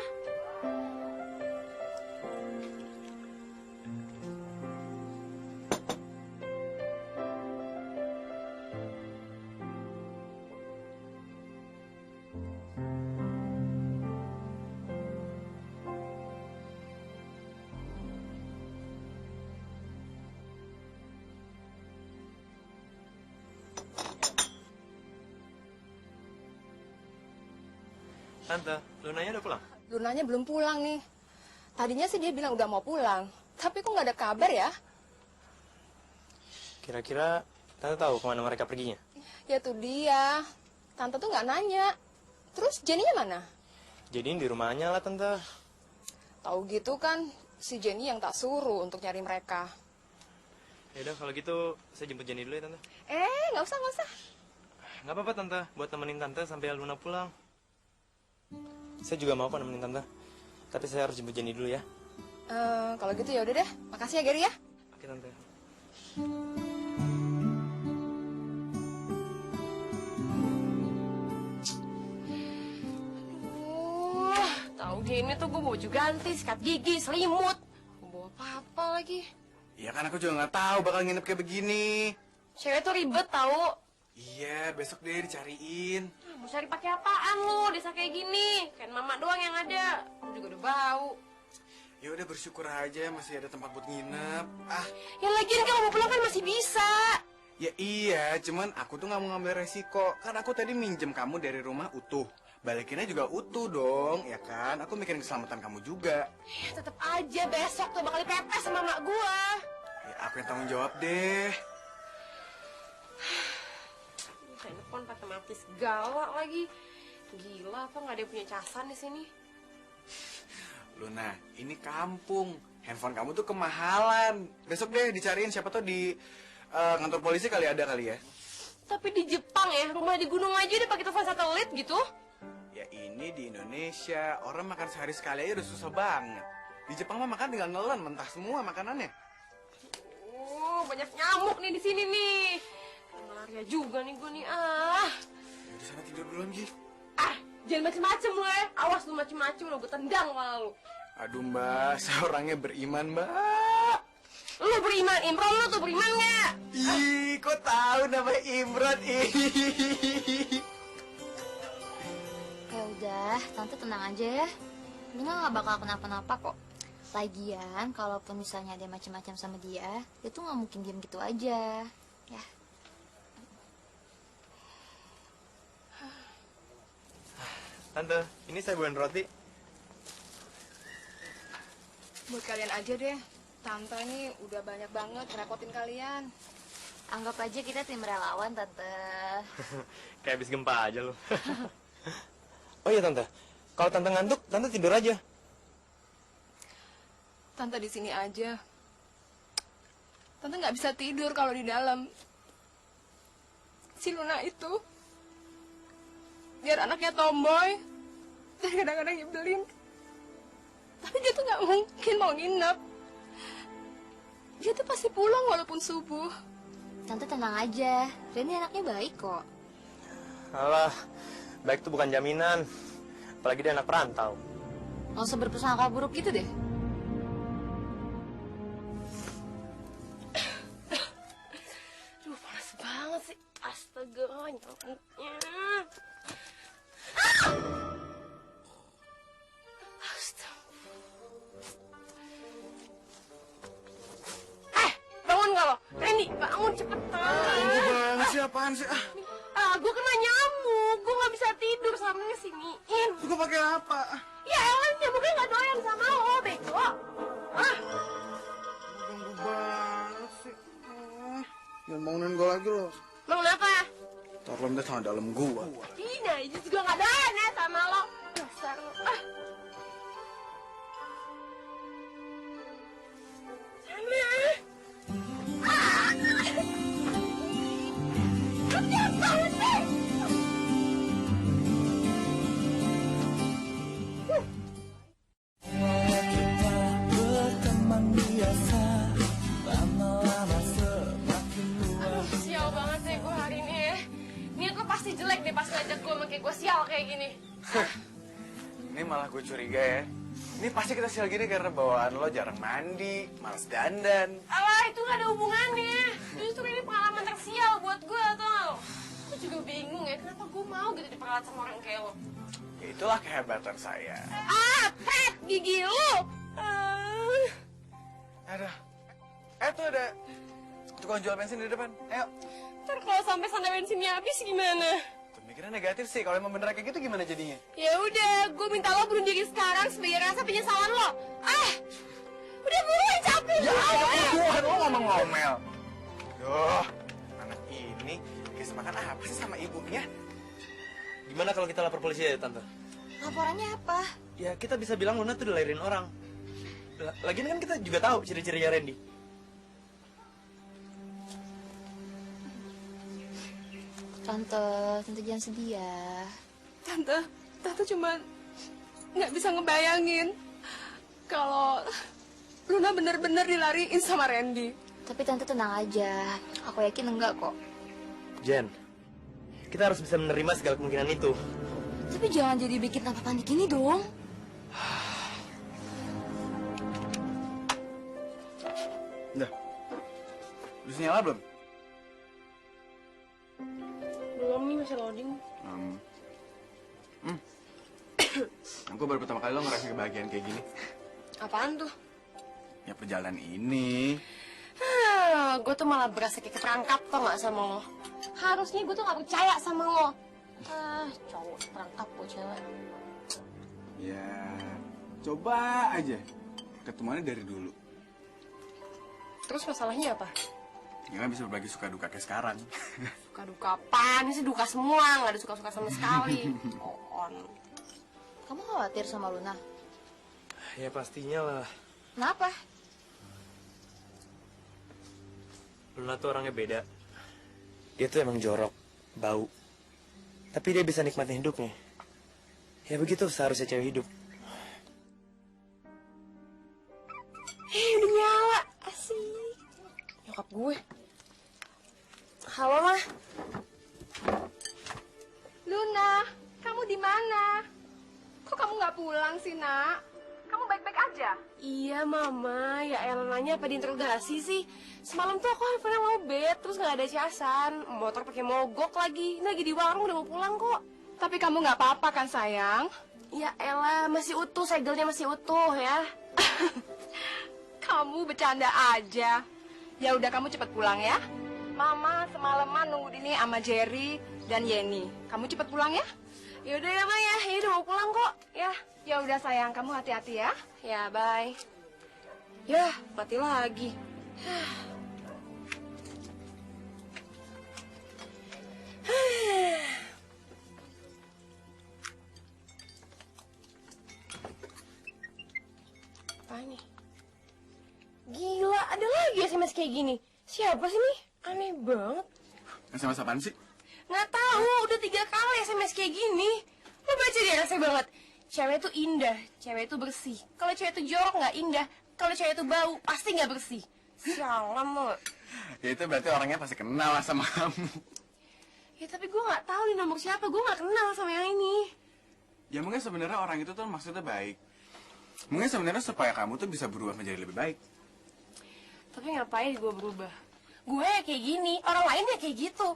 Tante, Lunanya udah pulang? Lunanya belum pulang nih. Tadinya sih dia bilang udah mau pulang. Tapi kok nggak ada kabar ya? Kira-kira Tante tahu kemana mereka perginya? Ya tuh dia. Tante tuh nggak nanya. Terus Jenny-nya mana? Jadi di rumahnya lah Tante. Tahu gitu kan, si Jenny yang tak suruh untuk nyari mereka. Yaudah kalau gitu saya jemput Jenny dulu ya Tante. Nggak usah. Nggak apa-apa Tante, buat temenin Tante sampai Luna pulang. Saya juga mau kok nemenin Tante. Tapi saya harus jemput Jenny dulu ya. Kalau gitu ya udah deh. Makasih ya Gary ya. Oke Tante. Tahu gini tuh gue bawa baju ganti, sikat gigi, selimut. Gue bawa apa-apa lagi. Ya kan aku juga nggak tahu bakal nginep kayak begini. Cewek tuh ribet tahu. Iya, besok deh dicariin. Mau cari pakai apaan lu desa kayak gini? Kan mama doang yang ada. Lu juga udah bau. Ya udah bersyukur aja masih ada tempat buat nginep. Ya lagian kalau mau pulang kan masih bisa. Ya iya, cuman aku tuh nggak mau ngambil resiko. Kan aku tadi minjem kamu dari rumah utuh. Balikinnya juga utuh dong, ya kan? Aku mikirin keselamatan kamu juga. Ya tetep aja besok tuh bakal dipepes sama mak gua. Ya aku yang tanggung jawab deh. Handphone pakai mati segala lagi. Gila apa nggak ada yang punya casan di sini? Luna, ini kampung. Handphone kamu tuh kemahalan. Besok deh dicariin, siapa tuh di kantor polisi kali ada kali ya. Tapi di Jepang ya, rumah di gunung aja udah pakai telepon satelit gitu. Ya ini di Indonesia, orang makan sehari sekali aja udah susah banget. Di Jepang mah makan tinggal nelen, mentah semua makanannya. Banyak nyamuk nih di sini nih. Malaria juga nih gue nih. Ya di sana tidur duluan, Gi. Jangan macem-macem lo ya. Awas lu macem-macem lo, gue tendang malah lu. Aduh mbak, saya orangnya beriman mbak. Lu beriman, Imron lu tuh beriman nggak? Ih, kok tahu nama Imron? Ya udah, Tante tenang aja ya. Luna nggak bakal kenapa-napa kok. Lagian, kalaupun misalnya ada macam-macam sama dia tuh nggak mungkin diem gitu aja. Ya. Tante, ini saya buahin roti. Buat kalian aja deh. Tante ini udah banyak banget ngerepotin kalian. Anggap aja kita tim relawan, Tante. Kayak habis gempa aja lo. Oh iya Tante, kalau Tante ngantuk, Tante tidur aja. Tante di sini aja. Tante nggak bisa tidur kalau di dalam. Si Luna itu, biar anaknya tomboy dan kadang-kadang nyebelin. Tapi dia tuh nggak mungkin mau nginep. Dia tuh pasti pulang walaupun subuh. Tante tenang aja, Randy anaknya baik kok. Alah, baik itu bukan jaminan. Apalagi dia anak perantau. Nggak usah berprasangka buruk gitu deh. Aduh, panas banget sih. Astaga, nyamuknya. Bangun gak lo? Randy, bangun cepetan. Ganggu banget sih, apaan sih? Gue kena nyamuk. Gue gak bisa tidur sama ngesiniin. Gue pakai apa? Ya elah, nyamuknya gak doyan sama lo, bego. Ganggu banget sih. Jangan bangunin gue lagi lo. Bangun apa? Ntar lo minta sama dalam gue. Ih, Najis juga gak doyan ya sama lo. Dasar lo. Sana. Sial banget sih gue hari ini ya. Niat lo pasti jelek deh pas ngajak gue pakai gue sial kayak gini. Ini malah gue curiga ya. Ini pasti kita sial gini karena bawaan lo jarang mandi, males dandan. Alah, itu gak ada hubungannya. Justru ini pengalaman tersial buat gue, tau. Gue juga bingung ya, kenapa gue mau gitu diperalat sama orang kayak lo. Ya itulah kehebatan saya. Pet, gigi lo. Ada. Tuh ada tukang jual bensin di depan. Ayo. Ntar kalau sampai sana bensinnya habis gimana? Pemikiran negatif sih. Kalau emang bener kayak gitu gimana jadinya? Ya udah, gue minta lo bunuh diri sekarang sebagai rasa penyesalan lo. Udah buruan, capek Ya, gue. kan lo ngomong-ngomel. Duh, anak ini guys makan apa sih sama ibunya? Gimana kalau kita lapor polisi ya, Tante? Laporannya apa? Ya, kita bisa bilang Luna tuh dilahirin orang. Lagian kan kita juga tahu ciri-cirinya Randy. Tante jangan sedih ya. Tante cuma nggak bisa ngebayangin kalau Luna bener-bener dilariin sama Randy. Tapi Tante tenang aja, aku yakin enggak kok. Jen, kita harus bisa menerima segala kemungkinan itu. Tapi jangan jadi bikin tambah panik gini dong. Udah. Udah nyala belum? Belum nih, masih loading. Aku baru pertama kali lo ngerasain kebahagiaan kayak gini. Apaan tuh? Ya perjalanan ini. Gue tuh malah berasa kayak keperangkap tau gak sama lo. Harusnya gue tuh gak percaya sama lo. Cowok perangkap lo cewek. Ya, coba aja. Ketemuannya dari dulu. Terus masalahnya apa? Ya kan bisa berbagi suka duka kayak sekarang. Suka duka apaan? Ini sih duka semua, gak ada suka-suka sama sekali. On. Kamu khawatir sama Luna? Ya pastinya lah. Kenapa? Luna tuh orangnya beda. Dia tuh emang jorok, bau. Tapi dia bisa nikmatin hidupnya. Ya begitu seharusnya cewek hidup. Udah nyala. Asik. Nyokap gue. Halo, Mah. Luna, kamu di mana? Kok kamu nggak pulang sih, Nak? Kamu baik-baik aja? Iya, Mama. Ya elah, nanya apa diinterogasi sih? Semalam tuh aku handphonenya lowbat, terus nggak ada casan. Motor pakai mogok lagi. Ini lagi di warung, udah mau pulang kok. Tapi kamu nggak apa-apa kan, sayang? Ya elah, masih utuh, segelnya masih utuh ya. Kamu bercanda aja. Ya udah, kamu cepat pulang ya. Mama semalaman nunggu ini sama Jerry dan Yeni. Kamu cepat pulang ya? Ya udah ya, Ma ya. Ya udah mau pulang kok. Ya. Ya udah sayang, kamu hati-hati ya. Ya, bye. Ya, mati lagi. Apa nih? Gila, ada lagi SMS kayak gini. Siapa sih nih? Aneh banget. SMS apaan sih? Nggak tahu, udah 3 kali SMS kayak gini. Lo baca dia, rasanya banget. Cewek itu indah, cewek itu bersih. Kalau cewek itu jorok nggak indah, kalau cewek itu bau pasti nggak bersih. Sialan lo. Ya itu berarti orangnya pasti kenal lah sama kamu. Ya tapi gue nggak tahu nih nomor siapa. Gue nggak kenal sama yang ini. Ya mungkin sebenarnya orang itu tuh maksudnya baik. Mungkin sebenarnya supaya kamu tuh bisa berubah menjadi lebih baik. Tapi ngapain gue berubah? Gue ya kayak gini, orang lain ya kayak gitu.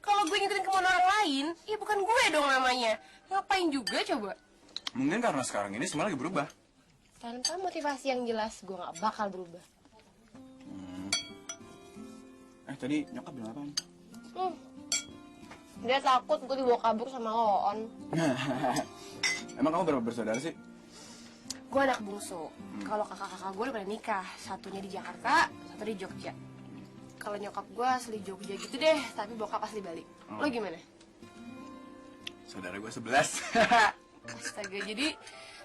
Kalau gue ngikutin kemauan orang lain, ya bukan gue dong namanya. Ngapain juga coba? Mungkin karena sekarang ini semua lagi berubah. Tanpa motivasi yang jelas, gue nggak bakal berubah. Tadi nyokap bilang apaan? Dia takut gue dibawa kabur sama Loon. Emang kamu berapa bersaudara sih? Gue anak bungsu. Kalau kakak-kakak gue udah pada nikah. Satunya di Jakarta, satu di Jogja. Kalau nyokap gue asli Jogja gitu deh, tapi bokap asli Bali. Lo gimana? Saudara gue 11. Astaga, jadi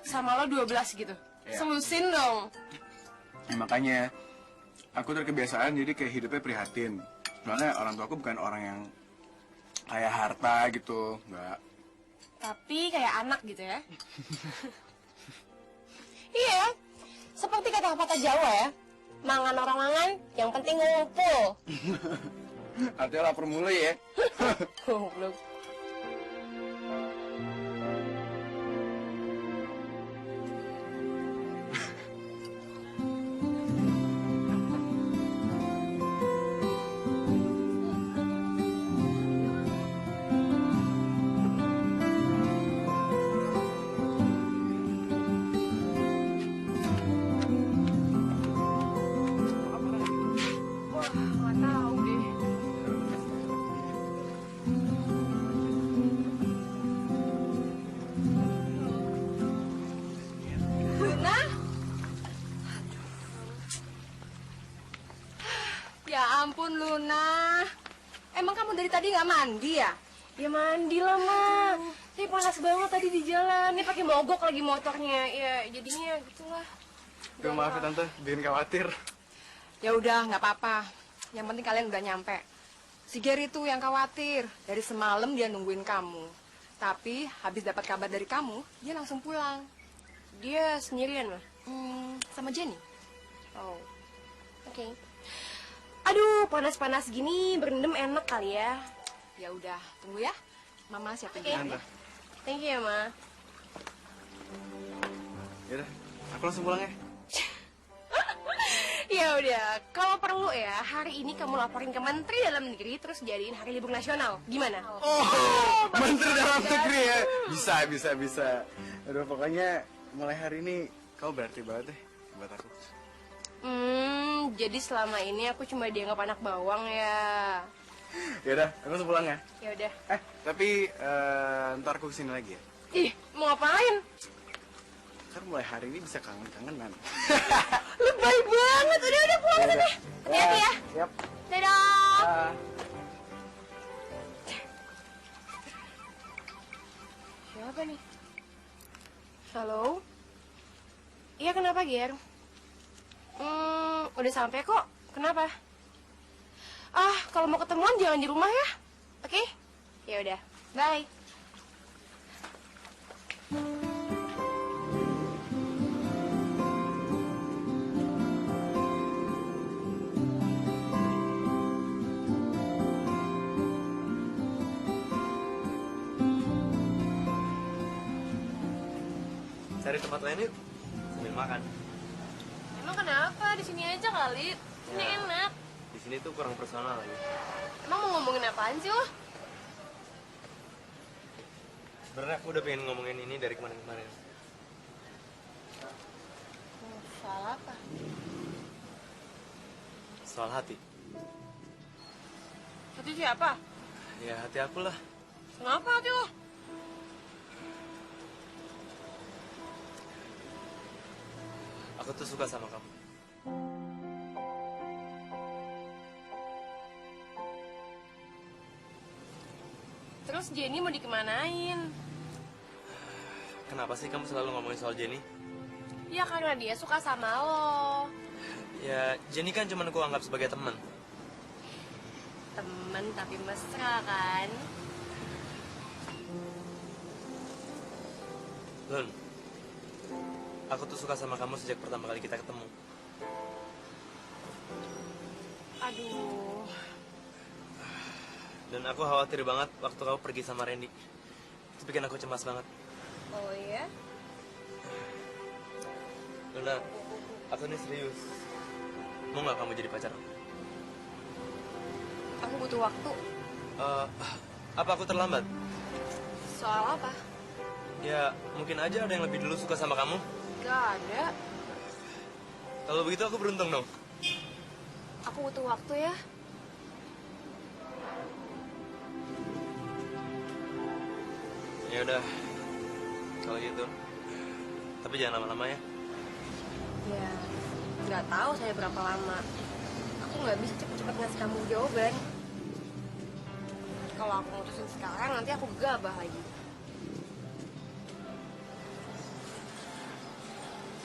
sama lo 12 gitu? Iya. Selusin dong. Ya, makanya aku terkebiasaan jadi kayak hidupnya prihatin. Soalnya orang tua aku bukan orang yang kayak harta gitu, enggak. Tapi kayak anak gitu ya. Iya, seperti kata pepatah Jawa ya. Mangan orang mangan, yang penting ngumpul. Artinya lapar mulu ya. Goblok. Wah, nggak tahu deh. Luna? Ya ampun Luna. Emang kamu dari tadi nggak mandi ya? Ya mandi lah, Ma. Tapi panas banget tadi di jalan. Ini pakai mogok lagi motornya. Ya jadinya gitulah. Duh, maaf ya tante, bikin khawatir. Ya udah nggak apa-apa. Yang penting kalian udah nyampe. Si Gary tuh yang khawatir. Dari semalam dia nungguin kamu. Tapi habis dapat kabar dari kamu, dia langsung pulang. Dia sendirian, Ma? Sama Jenny. Oh, oke. Aduh, panas-panas gini berendam enak kali ya. Ya udah, tunggu ya. Mama siapin Oke. dulu ya. Thank you ya, Ma. Yaudah, aku langsung pulang ya. Ya udah, kalau perlu ya, hari ini kamu laporin ke Menteri Dalam Negeri terus jadiin hari libur nasional. Gimana? Oh, Menteri Dalam Negeri ya. Bisa. Aduh, pokoknya mulai hari ini kau berarti banget deh buat aku. Jadi selama ini aku cuma dianggap anak bawang ya. Yaudah, aku langsung pulang ya. Ya udah. Tapi ntar aku kesini lagi ya. Ih, mau ngapain? Kan mulai hari ini bisa kangen-kangenan. Lebay banget. Udah pulang sana. Hati-hati ya. Siap. Dadah. Siapa nih? Halo? Iya, kenapa, Ger? Udah sampai kok. Kenapa? Kalau mau ketemuan jangan di rumah ya. Oke? Ya udah. Bye. Cari tempat lain yuk, sambil makan. Emang kenapa? Di sini aja kali. Ini enak. Di sini tuh kurang personal lagi. Emang mau ngomongin apaan sih lo? Sebenarnya aku udah pengen ngomongin ini dari kemarin-kemarin. Soal apa? Soal hati. Hati siapa? Ya hati aku lah. Kenapa hati lo? Aku tuh suka sama kamu. Terus Jenny mau dikemanain? Kenapa sih kamu selalu ngomongin soal Jenny? Ya karena dia suka sama lo. Ya Jenny kan cuma aku anggap sebagai teman. Temen tapi mesra kan? Lun, aku tuh suka sama kamu sejak pertama kali kita ketemu. Aduh. Dan aku khawatir banget waktu kamu pergi sama Randy. Itu bikin aku cemas banget. Oh iya? Luna, aku ini serius. Mau nggak kamu jadi pacar aku? Aku butuh waktu. Apa aku terlambat? Soal apa? Ya, mungkin aja ada yang lebih dulu suka sama kamu. Gak ada. Kalau begitu aku beruntung dong. Aku butuh waktu ya. Ya udah, kalau gitu. Tapi jangan lama-lama ya. Ya, nggak tahu saya berapa lama. Aku nggak bisa cepet-cepet ngasih kamu jawaban. Kalau aku mutusin sekarang, nanti aku gegabah lagi.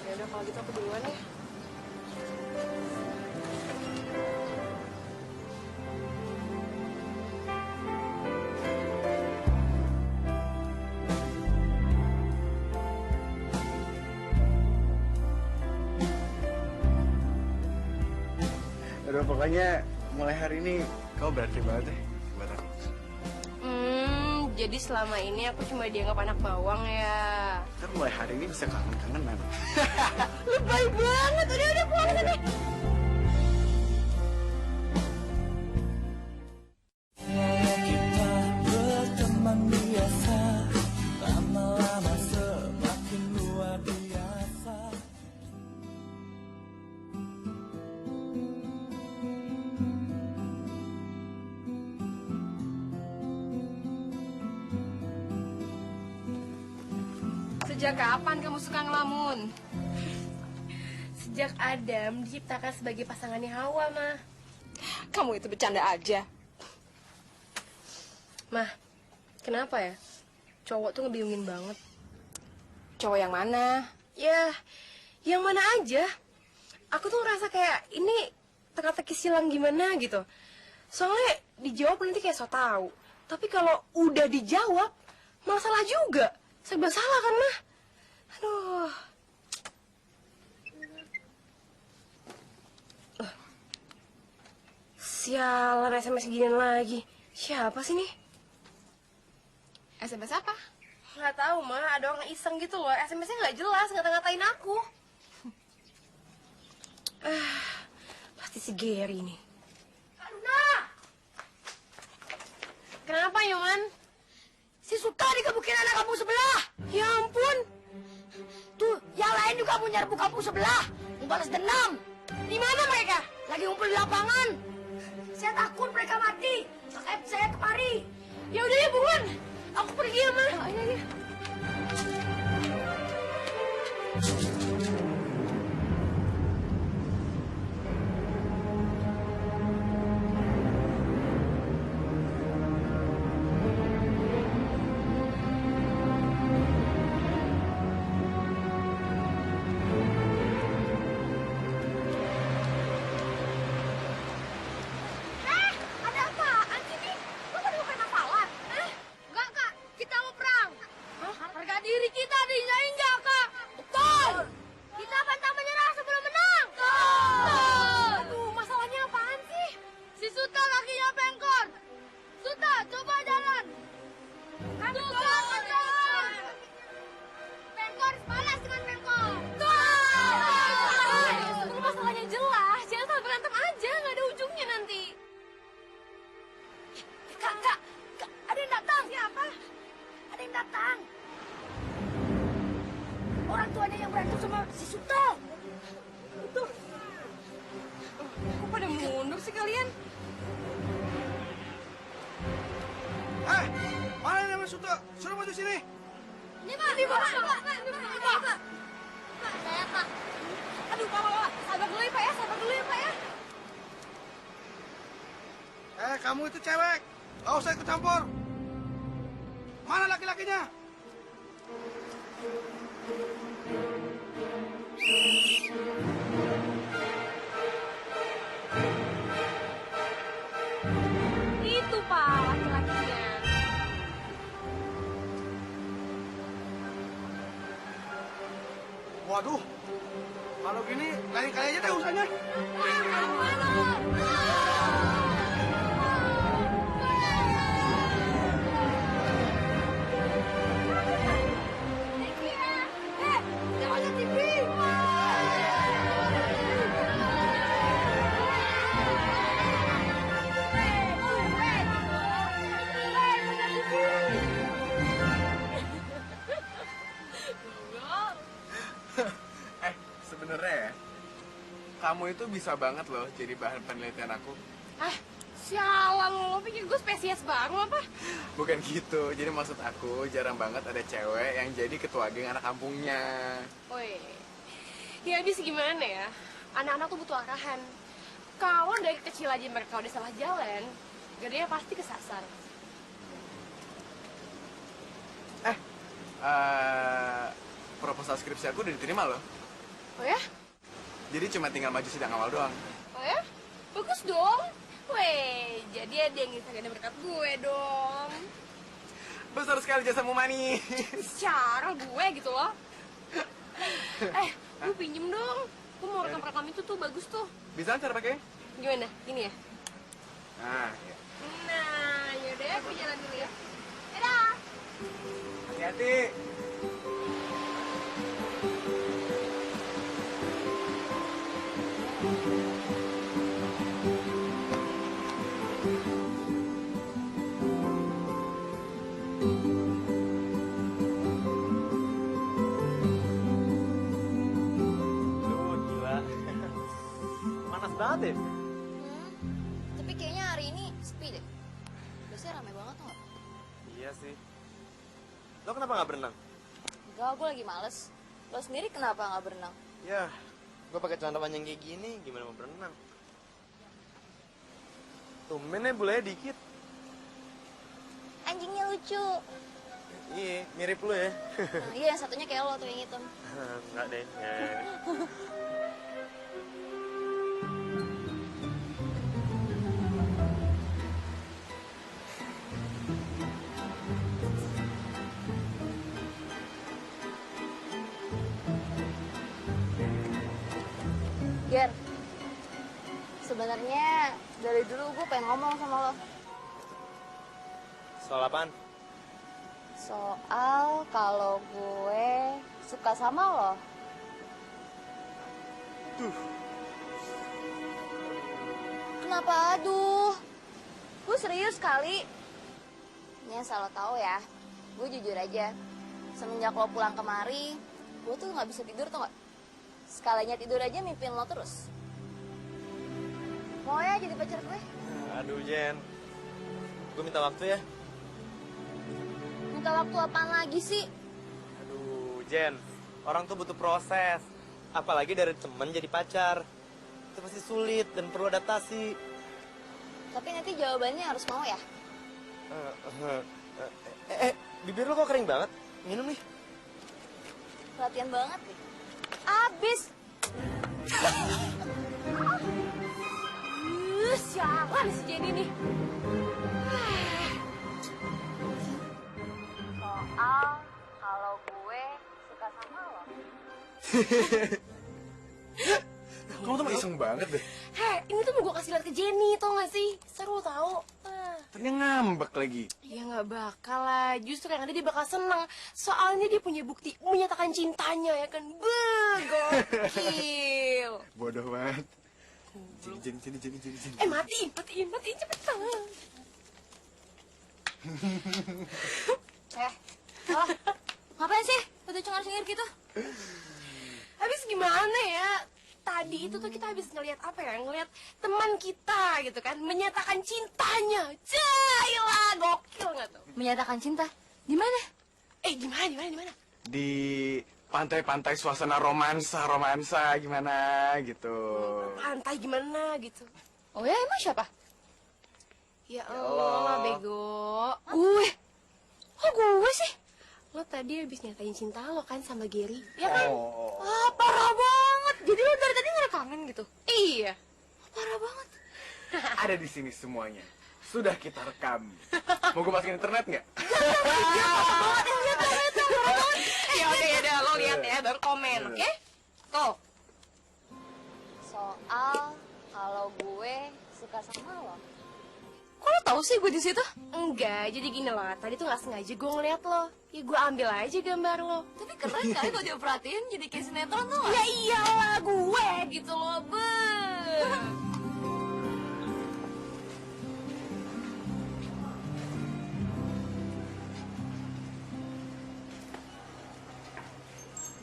Ya udah, kalau gitu aku duluan ya. Aduh, pokoknya mulai hari ini kau berarti banget deh buat aku. Jadi selama ini aku cuma dianggap anak bawang ya. Ntar mulai hari ini bisa kangen-kangenan. Lebay banget, udah pulang sana. Kita berteman biasa, lama-lama semakin luar biasa. Sejak kapan kamu suka ngelamun? Sejak Adam diciptakan sebagai pasangannya Hawa, Mah. Kamu itu bercanda aja. Mah, kenapa ya? Cowok tuh ngebingungin banget. Cowok yang mana? Ya, yang mana aja. Aku tuh ngerasa kayak ini teka-teki silang gimana gitu. Soalnya dijawab nanti kayak so tau. Tapi kalau udah dijawab, malah salah juga. Serba salah kan, Mah? Aduh. Sialan, SMS ginian lagi. Siapa sih nih? SMS apa? Nggak tahu, Mah. Ada orang iseng gitu loh. SMS-nya nggak jelas, ngata-ngatain aku. Pasti si Gary nih. Kak Luna! Kenapa, Yoman? Si Suta dikebukin anak kampung sebelah. Ya ampun. Tuh, yang lain juga mau nyerbu kampung sebelah. Mau balas dendam. Di mana mereka? Lagi ngumpul di lapangan. Saya takut mereka mati. Makanya saya kemari. Ya udah ya, buruan. Aku pergi ya, Mah. Oh, iya. Ada apaan sih nih? Lo pada bukan hafalan? Enggak, Kak. Kita mau perang. Harga diri kita diinjak-injak, Kak. Betul. Kita pantang menyerah sebelum menang. Betul. Aduh, masalahnya apaan sih? Si Suta kakinya pengkor. Suta, coba jalan. Kan jalan. Pengkor balas dengan pengkor. Itu masalahnya jelas. Jangan salah berantem aja, nggak ada ujungnya nanti. Kak, ada yang datang. Siapa? Ada yang datang. Orang tuanya yang berantem sama si Suta. Itu. Kok pada mundur sih kalian? Mana yang namanya Suta? Suruh maju sini. Ini Pak. Ini Pak. Saya Pak. Aduh, Pak. Sabar dulu ya, Pak ya. Sabar dulu ya, Pak ya. Kamu itu cewek. Gak usah ikut campur. Mana laki-lakinya? Itu, Pak, laki-lakinya. Waduh. Kalau gini, lain kali aja deh usahanya. Sebenarnya ya, kamu itu bisa banget loh jadi bahan penelitian aku. Sialan lo pikir gue spesies baru apa? Bukan gitu, jadi maksud aku jarang banget ada cewek yang jadi ketua geng anak kampungnya. Woi, ya habis gimana ya? Anak-anak tuh butuh arahan. Kalau dari kecil aja mereka udah salah jalan, gedenya pasti kesasar. Proposal skripsi aku udah diterima loh. Oh ya? Jadi cuma tinggal maju sidang awal doang. Oh ya? Bagus dong. Weh, jadi ada yang bisa ganda berkat gue dong. Besar sekali jasamu manis. Cara gue gitu loh. Lu pinjem dong. Gue mau rekam itu tuh bagus tuh. Bisa cara pakai? Gimana? Ini ya? Nah, Yaudah ya, gue jalan dulu ya. Dadah. hati-hati. Banget ya? Tapi kayaknya hari ini sepi deh. Biasanya rame banget tuh. Iya sih. Lo kenapa nggak berenang? Enggak, gue lagi males. Lo sendiri kenapa nggak berenang? Ya, gue pakai celana panjang kayak gini, gimana mau berenang? Tumben ya bulanya dikit. Anjingnya lucu. Iya, mirip lo ya. Nah, iya, yang satunya kayak lo tuh yang hitam. Enggak deh. Ger, sebenarnya dari dulu gue pengen ngomong sama lo. Soal apaan? Soal kalau gue suka sama lo. Kenapa aduh? Gue serius kali. Ini asal lo tahu ya, gue jujur aja. Semenjak lo pulang kemari, gue tuh nggak bisa tidur tuh nggak? Sekalinya tidur aja mimpin lo terus. Mau ya jadi pacar gue? Aduh Jen, gue minta waktu ya. Minta waktu apaan lagi sih? Aduh Jen, orang tuh butuh proses. Apalagi dari temen jadi pacar. Itu pasti sulit dan perlu adaptasi. Tapi nanti jawabannya harus mau ya? Bibir lo kok kering banget? Minum nih. Perhatian banget deh. Abis. Sialan si Jenny nih. Soal kalau gue suka sama lo. Kamu tuh iseng banget deh. Ini tuh mau gue kasih lihat ke Jenny, tau gak sih? Seru tau. Ternyata ngambek lagi. Ya nggak bakal lah, justru yang ada dia bakal seneng. Soalnya dia punya bukti menyatakan cintanya ya kan. Gokil. Bodoh banget. Jadi. Matiin cepetan. Ngapain sih? Udah cengar-cengir gitu. Habis gimana ya? Tadi itu tuh kita habis ngelihat apa ya? Ngelihat teman kita gitu kan, menyatakan cintanya. Cailah, gokil nggak tuh? Menyatakan cinta? Di mana? Di mana? Di pantai-pantai suasana romansa gimana gitu. Pantai gimana gitu. Oh ya, emang siapa? Ya Allah, bego. Gue? Kok gue sih? Lo tadi habis nyatain cinta lo kan sama Gary, ya kan? Parah banget. Jadi lo dari tadi ngerekamin gitu? Iya. Parah banget. Ada di sini semuanya. Sudah kita rekam. Mau gue masukin internet nggak? Ya udah, lo lihat ya, baru komen, oke? Tuh. Soal kalau gue suka sama lo. Kok lo tau sih gue di situ? Enggak, jadi gini loh. Tadi tuh nggak sengaja gue ngeliat lo. Ya gue ambil aja gambar lo. Tapi keren kali kalau dia perhatiin jadi kayak sinetron tuh. Ya iyalah gue gitu loh,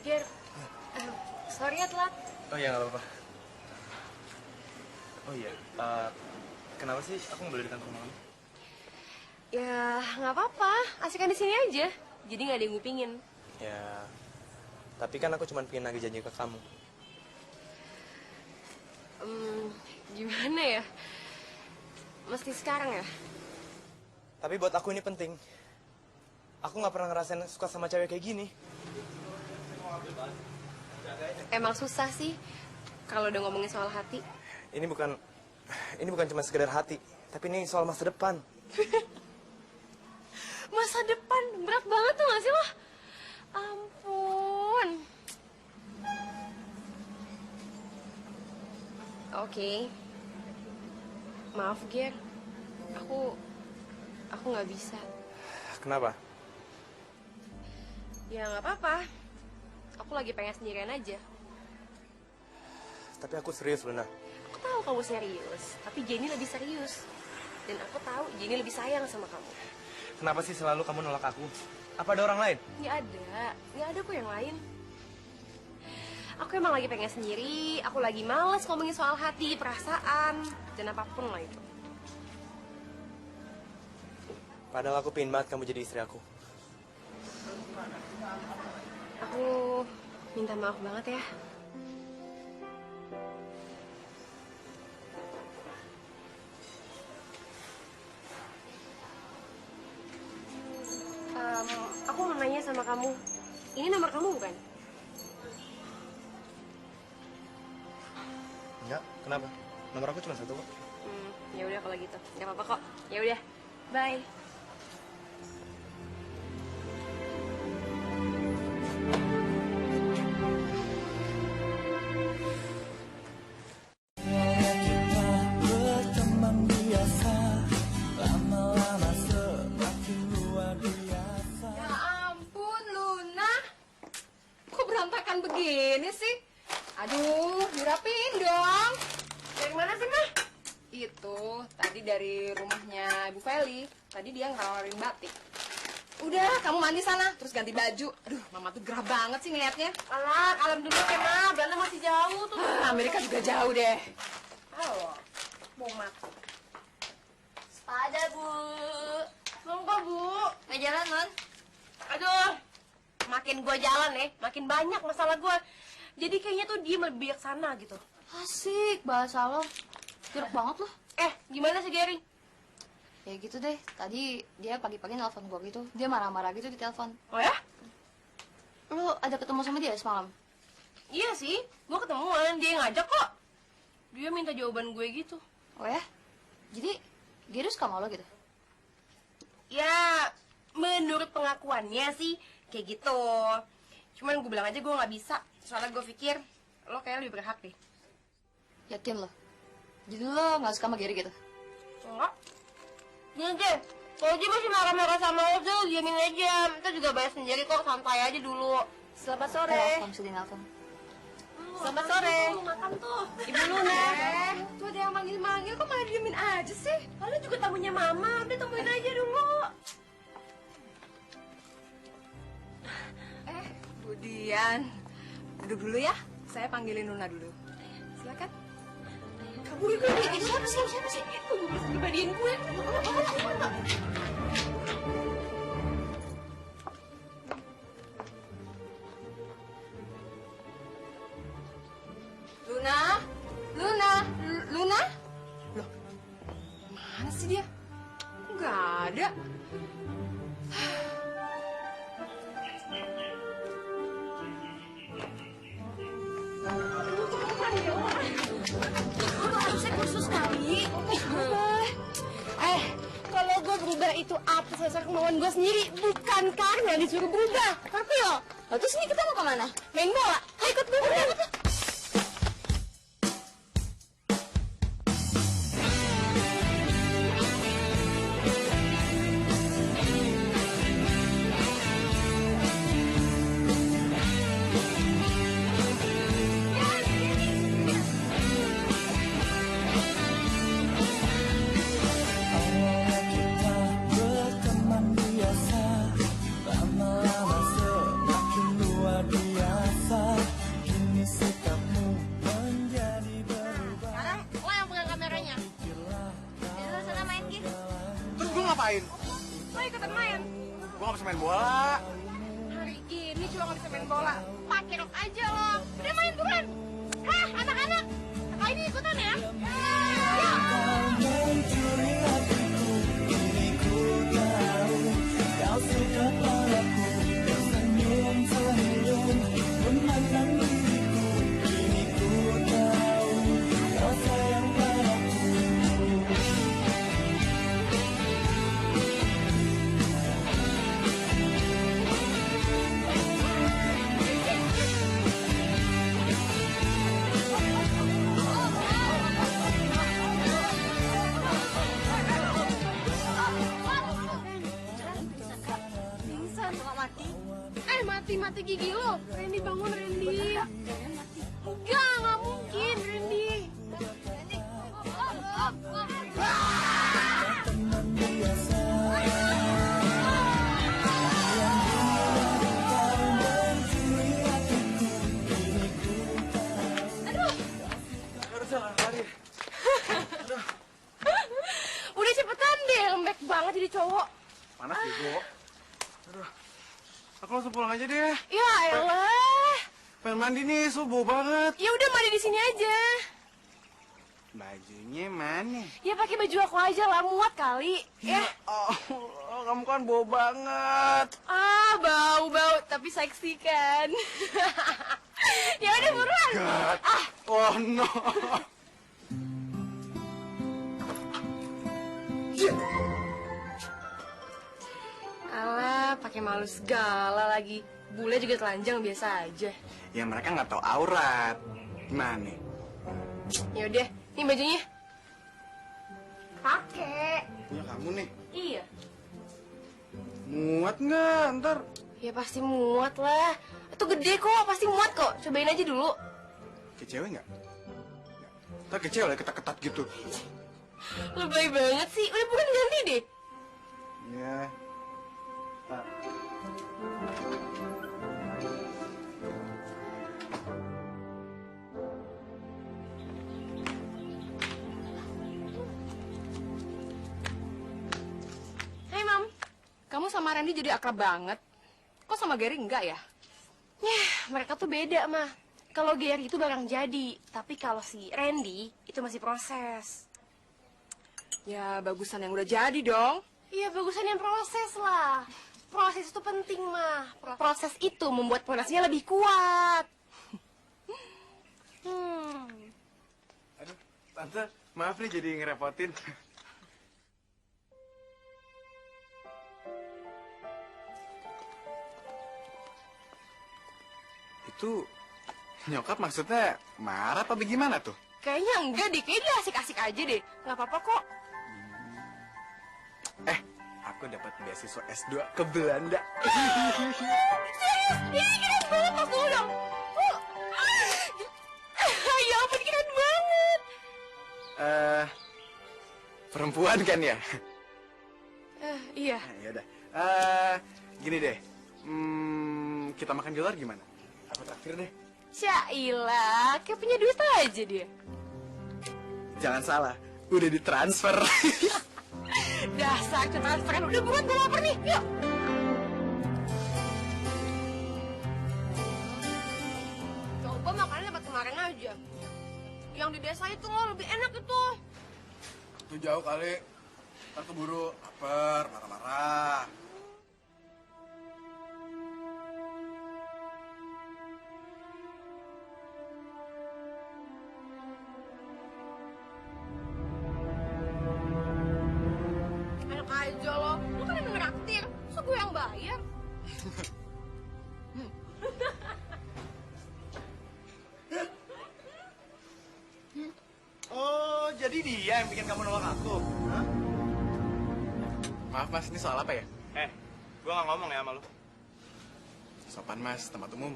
Ger, sorry ya telat. Oh iya, nggak apa-apa. Oh iya, kenapa sih aku nggak boleh datang ke rumah kamu? Ya nggak apa-apa, asikan di sini aja. Jadi nggak ada yang ngupingin. Ya, tapi kan aku cuma pengen nagih janji ke kamu. Gimana ya? Mesti sekarang ya? Tapi buat aku ini penting. Aku nggak pernah ngerasain suka sama cewek kayak gini. Emang susah sih kalau udah ngomongin soal hati. Ini bukan cuma sekedar hati, tapi ini soal masa depan. Masa depan berat banget tuh gak sih lo? Ampun. Oke. Maaf Ger, aku nggak bisa. Kenapa? Ya nggak apa-apa. Aku lagi pengen sendirian aja. Tapi aku serius, Luna. Aku tahu kamu serius, tapi Jenny lebih serius. Dan aku tahu Jenny lebih sayang sama kamu. Kenapa sih selalu kamu nolak aku? Apa ada orang lain? Nggak ada kok yang lain. Aku emang lagi pengen sendiri, aku lagi males ngomongin soal hati, perasaan, dan apapun lah itu. Padahal aku pengen banget kamu jadi istri aku. Aku minta maaf banget ya. Aku mau nanya sama kamu, ini nomor kamu bukan? Enggak, kenapa? Nomor aku cuma satu kok. Ya udah kalau gitu, nggak apa-apa kok. Ya udah, bye. Kita berteman biasa, lama-lama semakin luar biasa. Ya ampun, Luna. Kok berantakan begini sih? Aduh, dirapiin dong. Dari mana sih, Mah? Itu, tadi dari rumahnya Ibu Feli. Tadi dia ngeluarin batik. Udah, kamu mandi sana, terus ganti baju. Aduh, Mama tuh gerah banget sih ngeliatnya. Alah, kalem dulu ya, Ma. Belanda masih jauh tuh. Amerika juga jauh deh. Halo, mau mati. Sepada, Bu. Monggo, Bu. Nggak jalan, Non? Aduh, makin gua jalan nih, makin banyak masalah gua. Jadi kayaknya tuh dia lebih bijaksana gitu. Asik bahasa lo. Jeruk banget lo. Gimana sih Gary? Ya gitu deh, tadi dia pagi-pagi nelfon gue gitu. Dia marah-marah gitu di telepon. Oh ya? Lo ada ketemu sama dia semalam? Iya sih, gua ketemuan, dia yang ngajak kok. Dia minta jawaban gue gitu. Oh ya? Jadi dia tuh suka sama lo gitu? Ya, menurut pengakuannya sih kayak gitu. Cuman gue bilang aja gue nggak bisa. Soalnya gue pikir lo kayak lebih berhak deh. Yakin lo? Jadi lo gak suka sama Gary gitu? Enggak. Gini deh, kalau dia masih marah-marah sama lo tuh diamin aja. Kita juga bayar sendiri kok, santai aja dulu. Selamat sore. Nelfon, sedih nelfon. Selamat sore. Makan tuh. Ibu Luna. Tuh ada yang manggil-manggil, kok malah diemin aja sih? Lalu juga tamunya Mama, udah temuin aja dulu. Budian, duduk dulu ya. Saya panggilin Luna dulu. Silakan. Kabur gue, siapa sih? Itu gue bisa kebahagiaan gue. Luna? Loh, mana sih dia? Nggak ada. Harusnya kursus kali. Kalau gue berubah itu atas dasar kemauan gue sendiri, bukan karena disuruh berubah. Ngerti lo? Terus ini kita mau kemana? Main bola. Ayo ikut gue. ngapain? Lo ikutan main. Gua nggak bisa main bola. Hari gini cuma nggak bisa main bola. Pakai rok aja lo. Udah main buruan. Hah, anak-anak. Kali ini ikutan ya. mencuri hatiku, kini ku tahu kau suka padaku. Tersenyum-senyum memandang diriku, kini ku tahu kau sayang padaku. Pingsan, nggak mati. Mati gigi lo. Randy bangun, Randy. Nggak mungkin, Randy. Udah cepetan deh, lembek banget jadi cowok. Panas bego. Aduh. Aku langsung pulang aja deh. Ya elah. Pengen mandi nih, subuh banget. Ya udah mandi di sini aja. Bajunya mana? Ya pakai baju aku aja lah, muat kali. Ya. Oh, kamu kan bau banget. Ah, bau-bau tapi seksi kan. Ya udah buruan. God. Oh no. Alah, pakai malu segala lagi. Bule juga telanjang biasa aja. Ya mereka nggak tahu aurat. Gimana? Ya udah, nih bajunya. Pakai. Punya kamu nih. Iya. Muat nggak ntar? Ya pasti muat lah. Itu gede kok, pasti muat kok. Cobain aja dulu. Ke cewek nggak? Ntar ke cewek ketat-ketat gitu. Lebay banget sih. Udah bukan ganti deh. Ya. Hai, Mam. Kamu sama Randy jadi akrab banget. Kok sama Gary enggak ya? Mereka tuh beda, mah. Kalau Gary itu barang jadi, tapi kalau si Randy itu masih proses. Ya, bagusan yang udah jadi dong. Iya, bagusan yang proses lah. Proses itu penting, mah. Proses itu membuat pondasinya lebih kuat. Aduh, tante, maaf nih jadi ngerepotin. Itu nyokap maksudnya marah apa bagaimana tuh? Kayaknya enggak deh, kayaknya dia asik-asik aja deh. Nggak apa-apa kok. Aku dapat beasiswa S2 ke Belanda. Serius? Ini keren banget, pas dulu dong. Ya ampun, keren banget. Perempuan kan ya? Iya. Ya udah. Gini deh. Kita makan di luar gimana? Aku traktir deh. Syailah, kayak punya duit aja dia. Jangan salah, udah ditransfer. Dasar ketransferan, udah buruan gue lapar nih, yuk. Coba makannya dapat kemarin aja. Yang di desa itu loh, lebih enak itu. Itu jauh kali. Ntar keburu lapar, marah-marah. Enak aja lo, lo kan yang ngeraktir, so gue yang bayar. Oh, jadi dia yang bikin kamu nolak aku? Hah? Maaf mas, ini soal apa ya? Gua nggak ngomong ya sama lu. Sopan mas, tempat umum.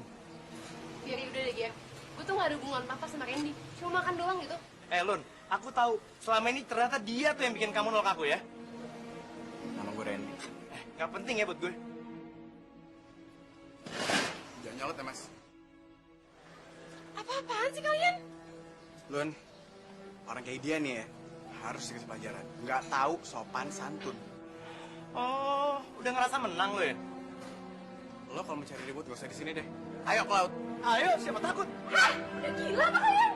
Biar udah deh, Ger. Gue tuh gak ada hubungan apa sama Randy. Cuma makan doang gitu. Lun, aku tahu selama ini ternyata dia tuh yang bikin kamu nolak aku ya. Nama gue Randy. Nggak penting ya buat gue. Jangan nyolot ya mas. Apa-apaan sih kalian? Lun, orang kayak dia nih ya, harus dikasih pelajaran. Nggak tahu sopan santun. Oh, udah ngerasa menang lo ya? Lo kalau mencari ribut gak usah di sini deh. Ayo ke laut. Ayo, siapa takut? Hah? Udah gila apa kalian?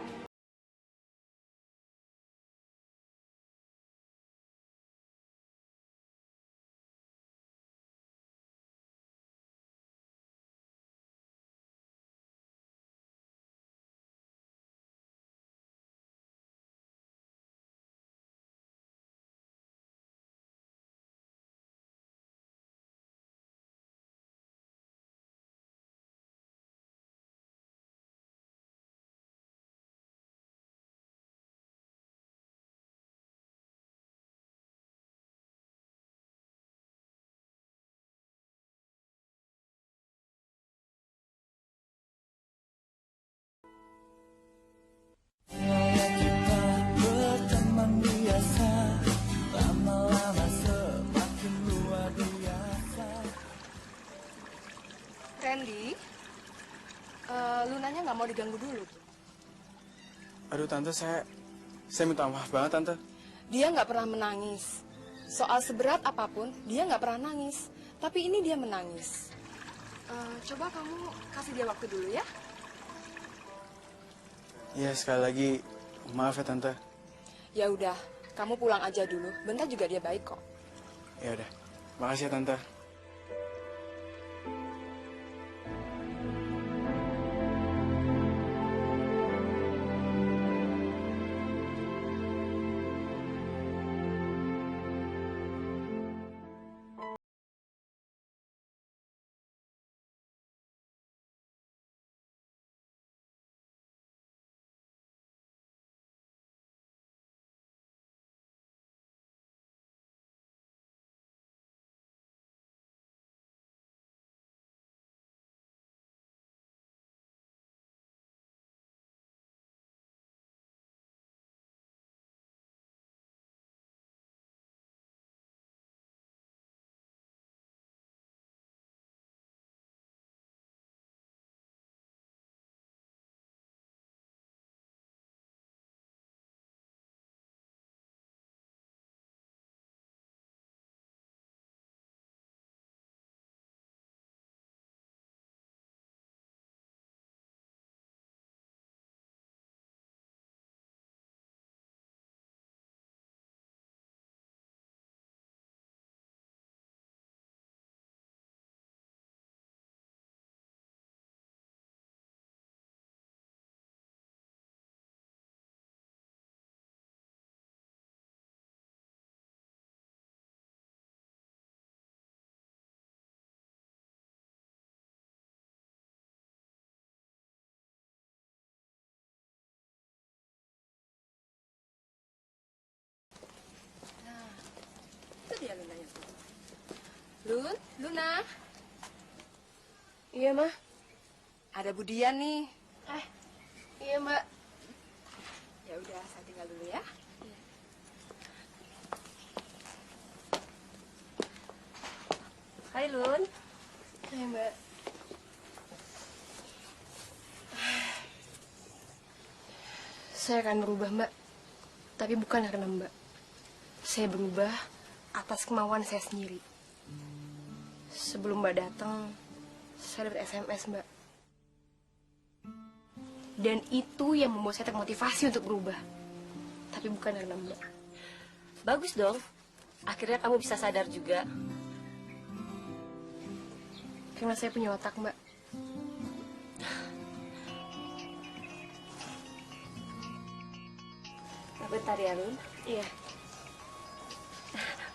Kayak kita berteman biasa, lama-lama semakin luar biasa. Randy, Lunanya nggak mau diganggu dulu. Aduh tante, saya minta maaf banget tante. Dia nggak pernah menangis. Soal seberat apapun, dia nggak pernah nangis. Tapi ini dia menangis. Coba kamu kasih dia waktu dulu ya. Iya, sekali lagi maaf ya tante. Ya udah, kamu pulang aja dulu. Bentar juga dia baik kok. Ya udah, makasih ya tante. Itu dia Lunanya tuh. Luna, Iya, Mah. ada Budian nih. Iya, Mbak. Ya udah, saya tinggal dulu ya. Hai Lun. Hai, Mbak. Saya akan berubah, Mbak. Tapi bukan karena Mbak. Saya berubah atas kemauan saya sendiri. Sebelum Mbak datang, saya dapat SMS, Mbak. Dan itu yang membuat saya termotivasi untuk berubah. Tapi bukan karena Mbak. Bagus dong. Akhirnya kamu bisa sadar juga. Karena saya punya otak, Mbak. Bentar ya Lun. Iya.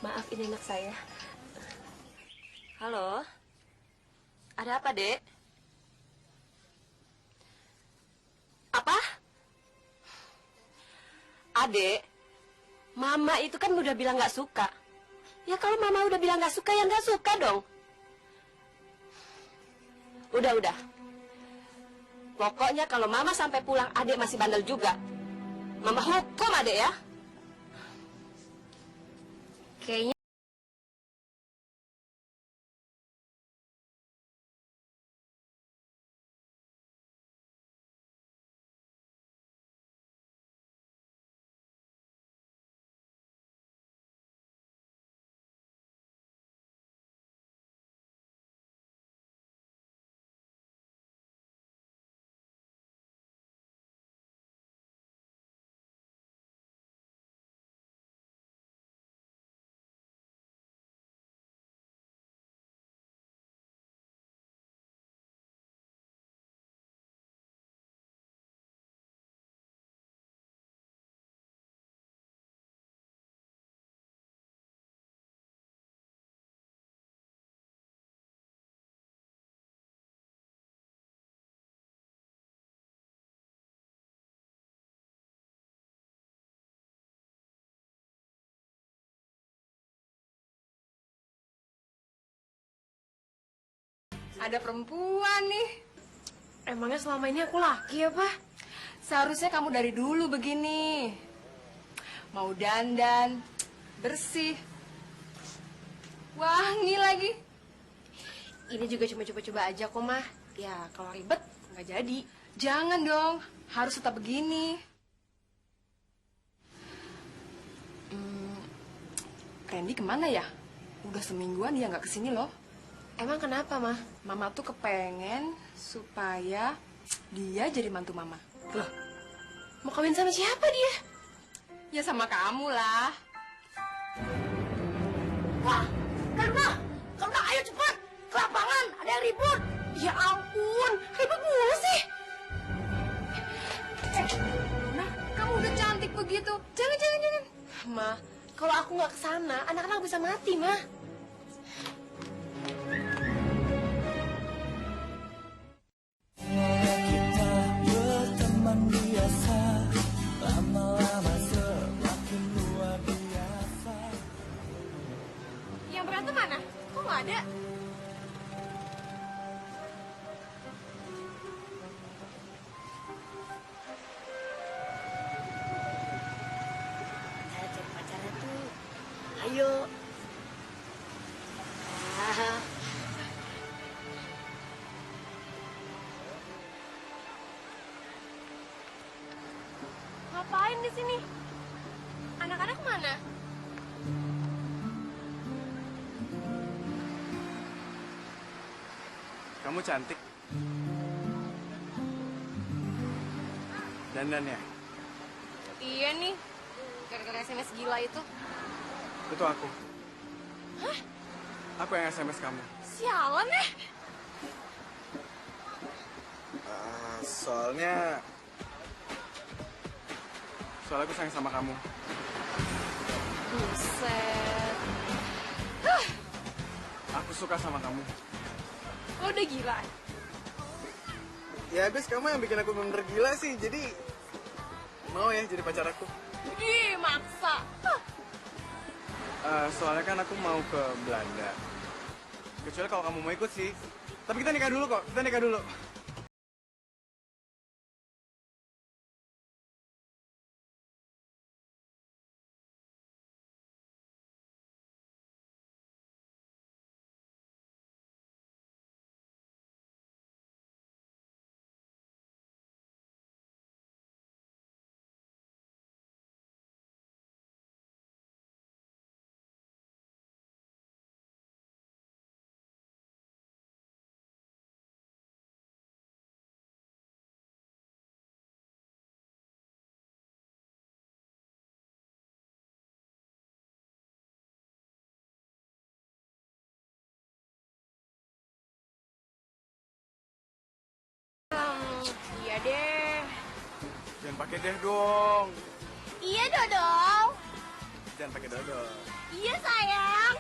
Maaf, ini anak saya. Halo. Ada apa, Dek? Apa? Adek, Mama itu kan udah bilang nggak suka. Ya kalau Mama udah bilang nggak suka, ya nggak suka dong. Udah. Pokoknya kalau Mama sampai pulang, Adek masih bandel juga. Mama hukum Adek ya. Kayaknya ada perempuan nih. Emangnya selama ini aku laki apa? Seharusnya kamu dari dulu begini. Mau dandan, bersih, wangi lagi. Ini juga cuma coba-coba aja kok, Mah. Ya, kalau ribet nggak jadi. Jangan dong, harus tetap begini. Randy kemana ya? Udah semingguan dia nggak kesini loh. Emang kenapa, Mah? Mama tuh kepengen supaya dia jadi mantu mama. Loh, mau kawin sama siapa dia? Ya sama kamu lah. Wah, Karna, ayo cepat ke lapangan, ada yang ribut. Ya ampun, ribet mulu sih. Nah, kamu udah cantik begitu. Jangan. Mah, kalau aku nggak kesana, anak-anak bisa mati, Mah. Kita berteman biasa, lama-lama semakin luar biasa. Yang berantem mana? Kok nggak ada? Cara cari pacarnya tuh, ayo. Ah, Ngapain di sini? Anak-anak mana? Kamu cantik. Dandan ya? Iya nih, gara-gara SMS gila itu. Itu aku. Hah? Aku yang SMS kamu. Sialan ya? Soalnya aku sayang sama kamu. Buset. Aku suka sama kamu. Lo udah gila? Ya Gus, kamu yang bikin aku bener gila sih. Jadi mau ya jadi pacar aku? Ih, maksa. Soalnya kan aku mau ke Belanda. Kecuali kalau kamu mau ikut sih. Tapi kita nikah dulu kok. Kita nikah dulu. Iya deh. Jangan pakai deh dong. iya Dodong. Jangan pakai dodol. Iya sayang.